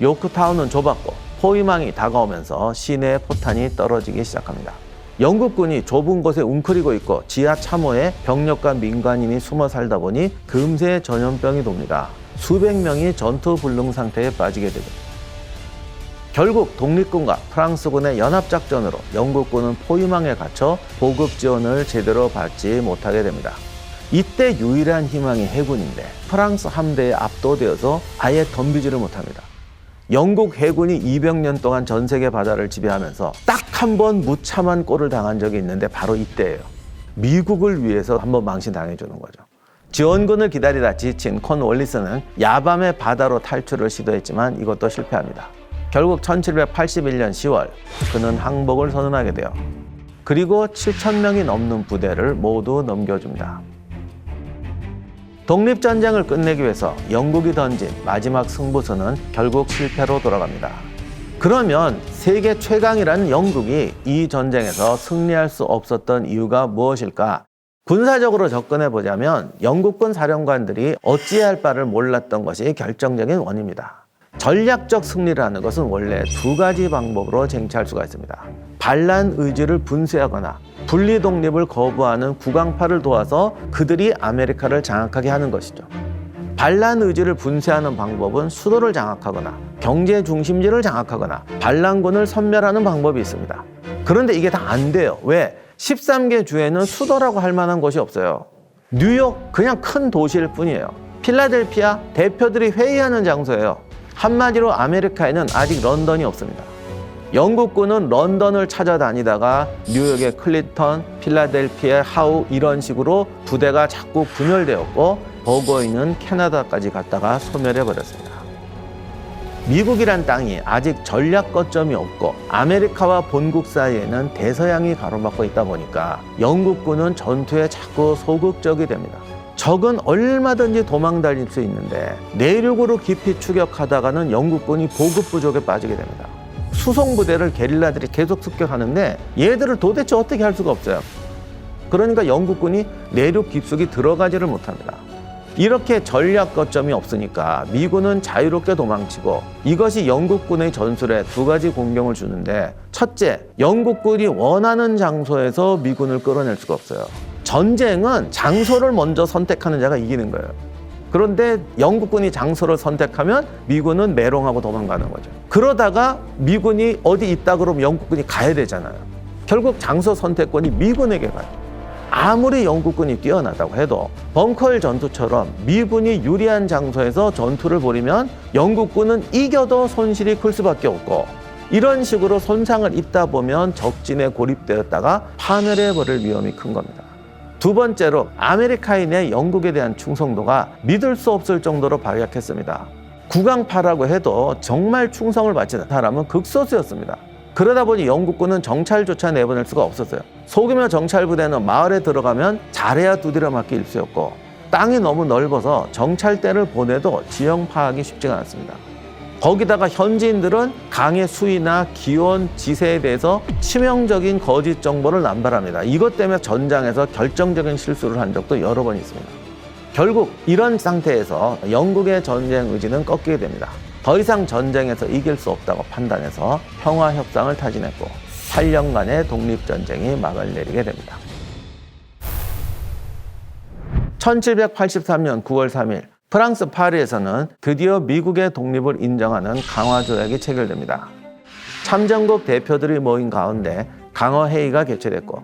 요크타운은 좁았고 포위망이 다가오면서 시내에 포탄이 떨어지기 시작합니다. 영국군이 좁은 곳에 웅크리고 있고 지하 참호에 병력과 민간인이 숨어 살다 보니 금세 전염병이 돕니다. 수백 명이 전투 불능 상태에 빠지게 되죠. 결국 독립군과 프랑스군의 연합작전으로 영국군은 포위망에 갇혀 보급 지원을 제대로 받지 못하게 됩니다. 이때 유일한 희망이 해군인데 프랑스 함대에 압도되어서 아예 덤비지를 못합니다. 영국 해군이 200년 동안 전 세계 바다를 지배하면서 딱 한 번 무참한 꼴을 당한 적이 있는데 바로 이때예요. 미국을 위해서 한번 망신당해주는 거죠. 지원군을 기다리다 지친 콘월리스는 야밤에 바다로 탈출을 시도했지만 이것도 실패합니다. 결국 1781년 10월 그는 항복을 선언하게 돼요. 그리고 7,000명이 넘는 부대를 모두 넘겨줍니다. 독립전쟁을 끝내기 위해서 영국이 던진 마지막 승부수는 결국 실패로 돌아갑니다. 그러면 세계 최강이라는 영국이 이 전쟁에서 승리할 수 없었던 이유가 무엇일까? 군사적으로 접근해 보자면 영국군 사령관들이 어찌해야 할 바를 몰랐던 것이 결정적인 원인입니다. 전략적 승리라는 것은 원래 두 가지 방법으로 쟁취할 수가 있습니다. 반란 의지를 분쇄하거나 분리 독립을 거부하는 국왕파를 도와서 그들이 아메리카를 장악하게 하는 것이죠. 반란 의지를 분쇄하는 방법은 수도를 장악하거나 경제 중심지를 장악하거나 반란군을 섬멸하는 방법이 있습니다. 그런데 이게 다 안 돼요. 왜? 13개 주에는 수도라고 할 만한 곳이 없어요. 뉴욕 그냥 큰 도시일 뿐이에요. 필라델피아 대표들이 회의하는 장소예요. 한마디로 아메리카에는 아직 런던이 없습니다. 영국군은 런던을 찾아다니다가 뉴욕의 클린턴, 필라델피아, 하우 이런 식으로 부대가 자꾸 분열되었고 버거이는 캐나다까지 갔다가 소멸해버렸습니다. 미국이란 땅이 아직 전략 거점이 없고 아메리카와 본국 사이에는 대서양이 가로막고 있다 보니까 영국군은 전투에 자꾸 소극적이 됩니다. 적은 얼마든지 도망 다닐 수 있는데 내륙으로 깊이 추격하다가는 영국군이 보급 부족에 빠지게 됩니다. 수송부대를 게릴라들이 계속 습격하는데 얘들을 도대체 어떻게 할 수가 없어요. 그러니까 영국군이 내륙 깊숙이 들어가지를 못합니다. 이렇게 전략 거점이 없으니까 미군은 자유롭게 도망치고, 이것이 영국군의 전술에 두 가지 공경을 주는데, 첫째, 영국군이 원하는 장소에서 미군을 끌어낼 수가 없어요. 전쟁은 장소를 먼저 선택하는 자가 이기는 거예요. 그런데 영국군이 장소를 선택하면 미군은 메롱하고 도망가는 거죠. 그러다가 미군이 어디 있다 그러면 영국군이 가야 되잖아요. 결국 장소 선택권이 미군에게 가요. 아무리 영국군이 뛰어나다고 해도 벙커힐 전투처럼 미군이 유리한 장소에서 전투를 벌이면 영국군은 이겨도 손실이 클 수밖에 없고, 이런 식으로 손상을 입다 보면 적진에 고립되었다가 파멸해버릴 위험이 큰 겁니다. 두 번째로, 아메리카인의 영국에 대한 충성도가 믿을 수 없을 정도로 발약했습니다. 국왕파라고 해도 정말 충성을 바치는 사람은 극소수였습니다. 그러다 보니 영국군은 정찰조차 내보낼 수가 없었어요. 소규모 정찰부대는 마을에 들어가면 잘해야 두드려 맞기 일쑤였고, 땅이 너무 넓어서 정찰대를 보내도 지형 파악이 쉽지가 않았습니다. 거기다가 현지인들은 강의 수위나 기온, 지세에 대해서 치명적인 거짓 정보를 남발합니다. 이것 때문에 전장에서 결정적인 실수를 한 적도 여러 번 있습니다. 결국 이런 상태에서 영국의 전쟁 의지는 꺾이게 됩니다. 더 이상 전쟁에서 이길 수 없다고 판단해서 평화협상을 타진했고, 8년간의 독립전쟁이 막을 내리게 됩니다. 1783년 9월 3일, 프랑스 파리에서는 드디어 미국의 독립을 인정하는 강화조약이 체결됩니다. 참전국 대표들이 모인 가운데 강화회의가 개최됐고,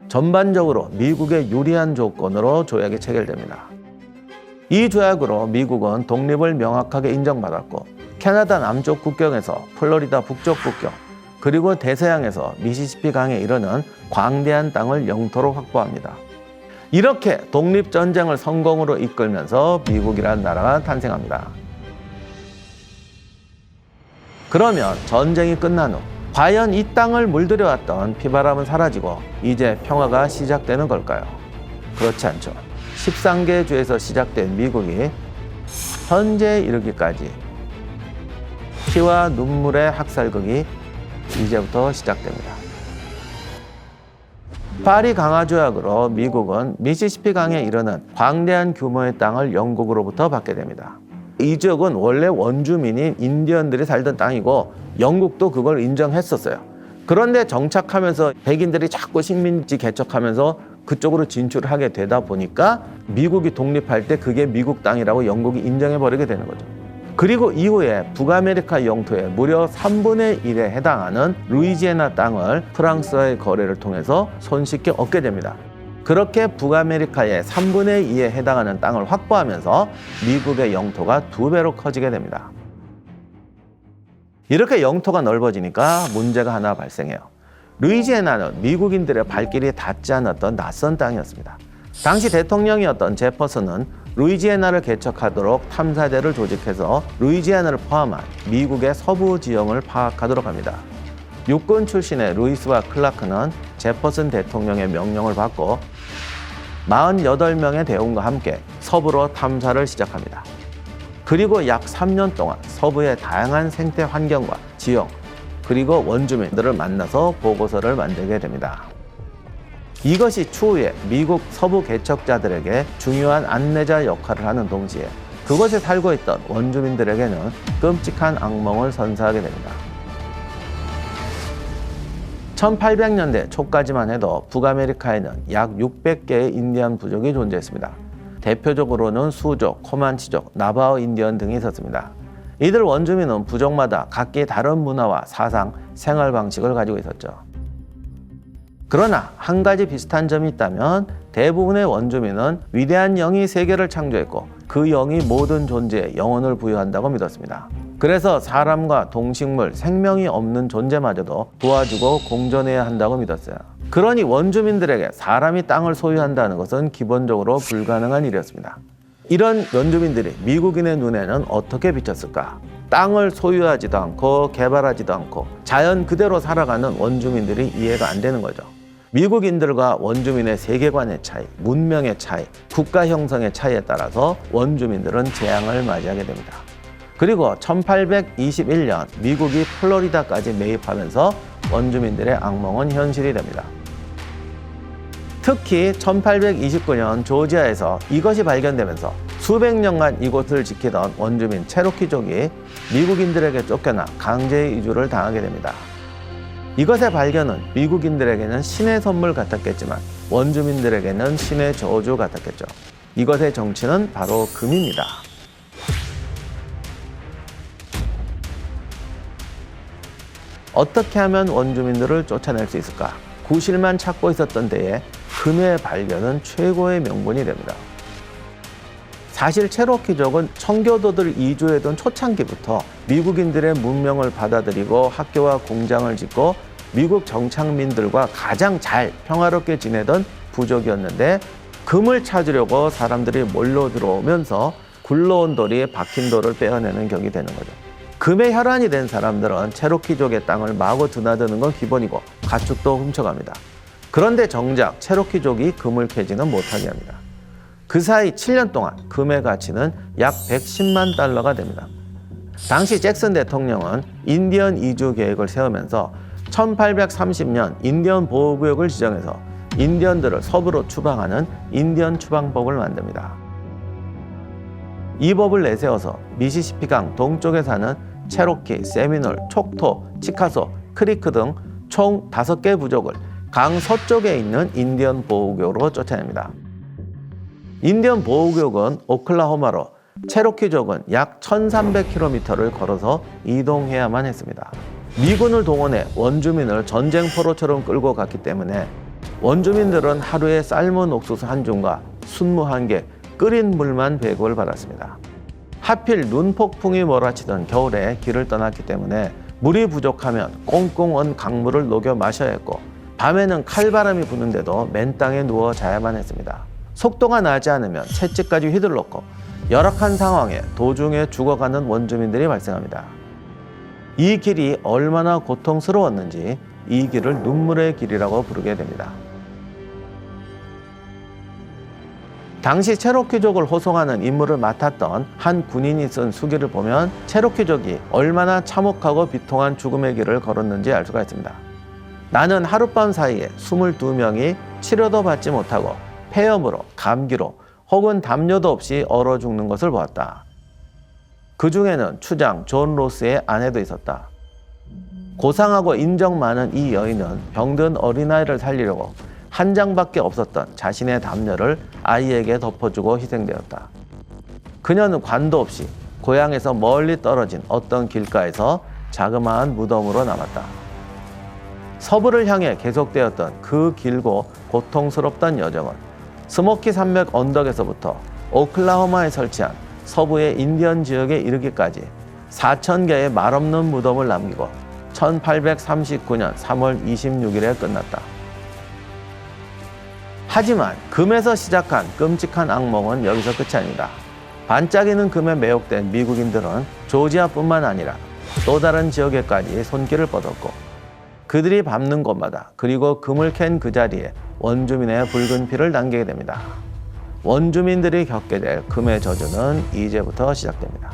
전반적으로 미국의 유리한 조건으로 조약이 체결됩니다. 이 조약으로 미국은 독립을 명확하게 인정받았고, 캐나다 남쪽 국경에서 플로리다 북쪽 국경, 그리고 대서양에서 미시시피 강에 이르는 광대한 땅을 영토로 확보합니다. 이렇게 독립전쟁을 성공으로 이끌면서 미국이라는 나라가 탄생합니다. 그러면 전쟁이 끝난 후 과연 이 땅을 물들여왔던 피바람은 사라지고 이제 평화가 시작되는 걸까요? 그렇지 않죠. 13개 주에서 시작된 미국이 현재에 이르기까지 피와 눈물의 학살극이 이제부터 시작됩니다. 파리 강화조약으로 미국은 미시시피 강에 이르는 광대한 규모의 땅을 영국으로부터 받게 됩니다. 이 지역은 원래 원주민인 인디언들이 살던 땅이고 영국도 그걸 인정했었어요. 그런데 정착하면서 백인들이 자꾸 식민지 개척하면서 그쪽으로 진출하게 되다 보니까 미국이 독립할 때 그게 미국 땅이라고 영국이 인정해버리게 되는 거죠. 그리고 이후에 북아메리카 영토의 무려 3분의 1에 해당하는 루이지애나 땅을 프랑스와의 거래를 통해서 손쉽게 얻게 됩니다. 그렇게 북아메리카의 3분의 2에 해당하는 땅을 확보하면서 미국의 영토가 2배로 커지게 됩니다. 이렇게 영토가 넓어지니까 문제가 하나 발생해요. 루이지애나는 미국인들의 발길이 닿지 않았던 낯선 땅이었습니다. 당시 대통령이었던 제퍼슨은 루이지애나를 개척하도록 탐사대를 조직해서 루이지애나를 포함한 미국의 서부 지형을 파악하도록 합니다. 육군 출신의 루이스와 클라크는 제퍼슨 대통령의 명령을 받고 48명의 대원과 함께 서부로 탐사를 시작합니다. 그리고 약 3년 동안 서부의 다양한 생태 환경과 지형, 그리고 원주민들을 만나서 보고서를 만들게 됩니다. 이것이 추후에 미국 서부 개척자들에게 중요한 안내자 역할을 하는 동시에 그곳에 살고 있던 원주민들에게는 끔찍한 악몽을 선사하게 됩니다. 1800년대 초까지만 해도 북아메리카에는 약 600개의 인디언 부족이 존재했습니다. 대표적으로는 수족, 코만치족, 나바오 인디언 등이 있었습니다. 이들 원주민은 부족마다 각기 다른 문화와 사상, 생활 방식을 가지고 있었죠. 그러나 한 가지 비슷한 점이 있다면 대부분의 원주민은 위대한 영이 세계를 창조했고 그 영이 모든 존재에 영혼을 부여한다고 믿었습니다. 그래서 사람과 동식물, 생명이 없는 존재마저도 도와주고 공존해야 한다고 믿었어요. 그러니 원주민들에게 사람이 땅을 소유한다는 것은 기본적으로 불가능한 일이었습니다. 이런 원주민들이 미국인의 눈에는 어떻게 비쳤을까? 땅을 소유하지도 않고 개발하지도 않고 자연 그대로 살아가는 원주민들이 이해가 안 되는 거죠. 미국인들과 원주민의 세계관의 차이, 문명의 차이, 국가 형성의 차이에 따라서 원주민들은 재앙을 맞이하게 됩니다. 그리고 1821년 미국이 플로리다까지 매입하면서 원주민들의 악몽은 현실이 됩니다. 특히 1829년 조지아에서 이것이 발견되면서 수백 년간 이곳을 지키던 원주민 체로키족이 미국인들에게 쫓겨나 강제 이주를 당하게 됩니다. 이것의 발견은 미국인들에게는 신의 선물 같았겠지만 원주민들에게는 신의 저주 같았겠죠. 이것의 정치는 바로 금입니다. 어떻게 하면 원주민들을 쫓아낼 수 있을까? 구실만 찾고 있었던 때에 금의 발견은 최고의 명분이 됩니다. 사실 체로키족은 청교도들 이주해던 초창기부터 미국인들의 문명을 받아들이고 학교와 공장을 짓고 미국 정착민들과 가장 잘 평화롭게 지내던 부족이었는데 금을 찾으려고 사람들이 몰려 들어오면서 굴러온 돌이 박힌 돌을 빼어내는 격이 되는 거죠. 금의 혈안이 된 사람들은 체로키족의 땅을 마구 드나드는 건 기본이고 가축도 훔쳐갑니다. 그런데 정작 체로키족이 금을 캐지는 못하게 합니다. 그 사이 7년 동안 금의 가치는 약 110만 달러가 됩니다. 당시 잭슨 대통령은 인디언 이주 계획을 세우면서 1830년 인디언 보호구역을 지정해서 인디언들을 서부로 추방하는 인디언 추방법을 만듭니다. 이 법을 내세워서 미시시피강 동쪽에 사는 체로키, 세미놀, 촉토, 치카소, 크리크 등 총 5개 부족을 강 서쪽에 있는 인디언 보호구역으로 쫓아냅니다. 인디언 보호구역은 오클라호마로 체로키족은 약 1300km를 걸어서 이동해야만 했습니다. 미군을 동원해 원주민을 전쟁포로처럼 끌고 갔기 때문에 원주민들은 하루에 삶은 옥수수 한 줌과 순무 한 개, 끓인 물만 배급을 받았습니다. 하필 눈폭풍이 몰아치던 겨울에 길을 떠났기 때문에 물이 부족하면 꽁꽁 언 강물을 녹여 마셔야 했고 밤에는 칼바람이 부는데도 맨 땅에 누워 자야만 했습니다. 속도가 나지 않으면 채찍까지 휘둘렀고 열악한 상황에 도중에 죽어가는 원주민들이 발생합니다. 이 길이 얼마나 고통스러웠는지 이 길을 눈물의 길이라고 부르게 됩니다. 당시 체로키족을 호송하는 임무를 맡았던 한 군인이 쓴 수기를 보면 체로키족이 얼마나 참혹하고 비통한 죽음의 길을 걸었는지 알 수가 있습니다. 나는 하룻밤 사이에 22명이 치료도 받지 못하고 폐염으로, 감기로 혹은 담요도 없이 얼어 죽는 것을 보았다. 그 중에는 추장 존 로스의 아내도 있었다. 고상하고 인정 많은 이 여인은 병든 어린아이를 살리려고 한 장밖에 없었던 자신의 담요를 아이에게 덮어주고 희생되었다. 그녀는 관도 없이 고향에서 멀리 떨어진 어떤 길가에서 자그마한 무덤으로 남았다. 서부를 향해 계속되었던 그 길고 고통스럽던 여정은 스모키 산맥 언덕에서부터 오클라호마에 설치한 서부의 인디언 지역에 이르기까지 4,000개의 말없는 무덤을 남기고 1839년 3월 26일에 끝났다. 하지만 금에서 시작한 끔찍한 악몽은 여기서 끝이 아니다. 반짝이는 금에 매혹된 미국인들은 조지아뿐만 아니라 또 다른 지역에까지 손길을 뻗었고 그들이 밟는 곳마다 그리고 금을 캔 그 자리에 원주민의 붉은 피를 남기게 됩니다. 원주민들이 겪게 될 금의 저주는 이제부터 시작됩니다.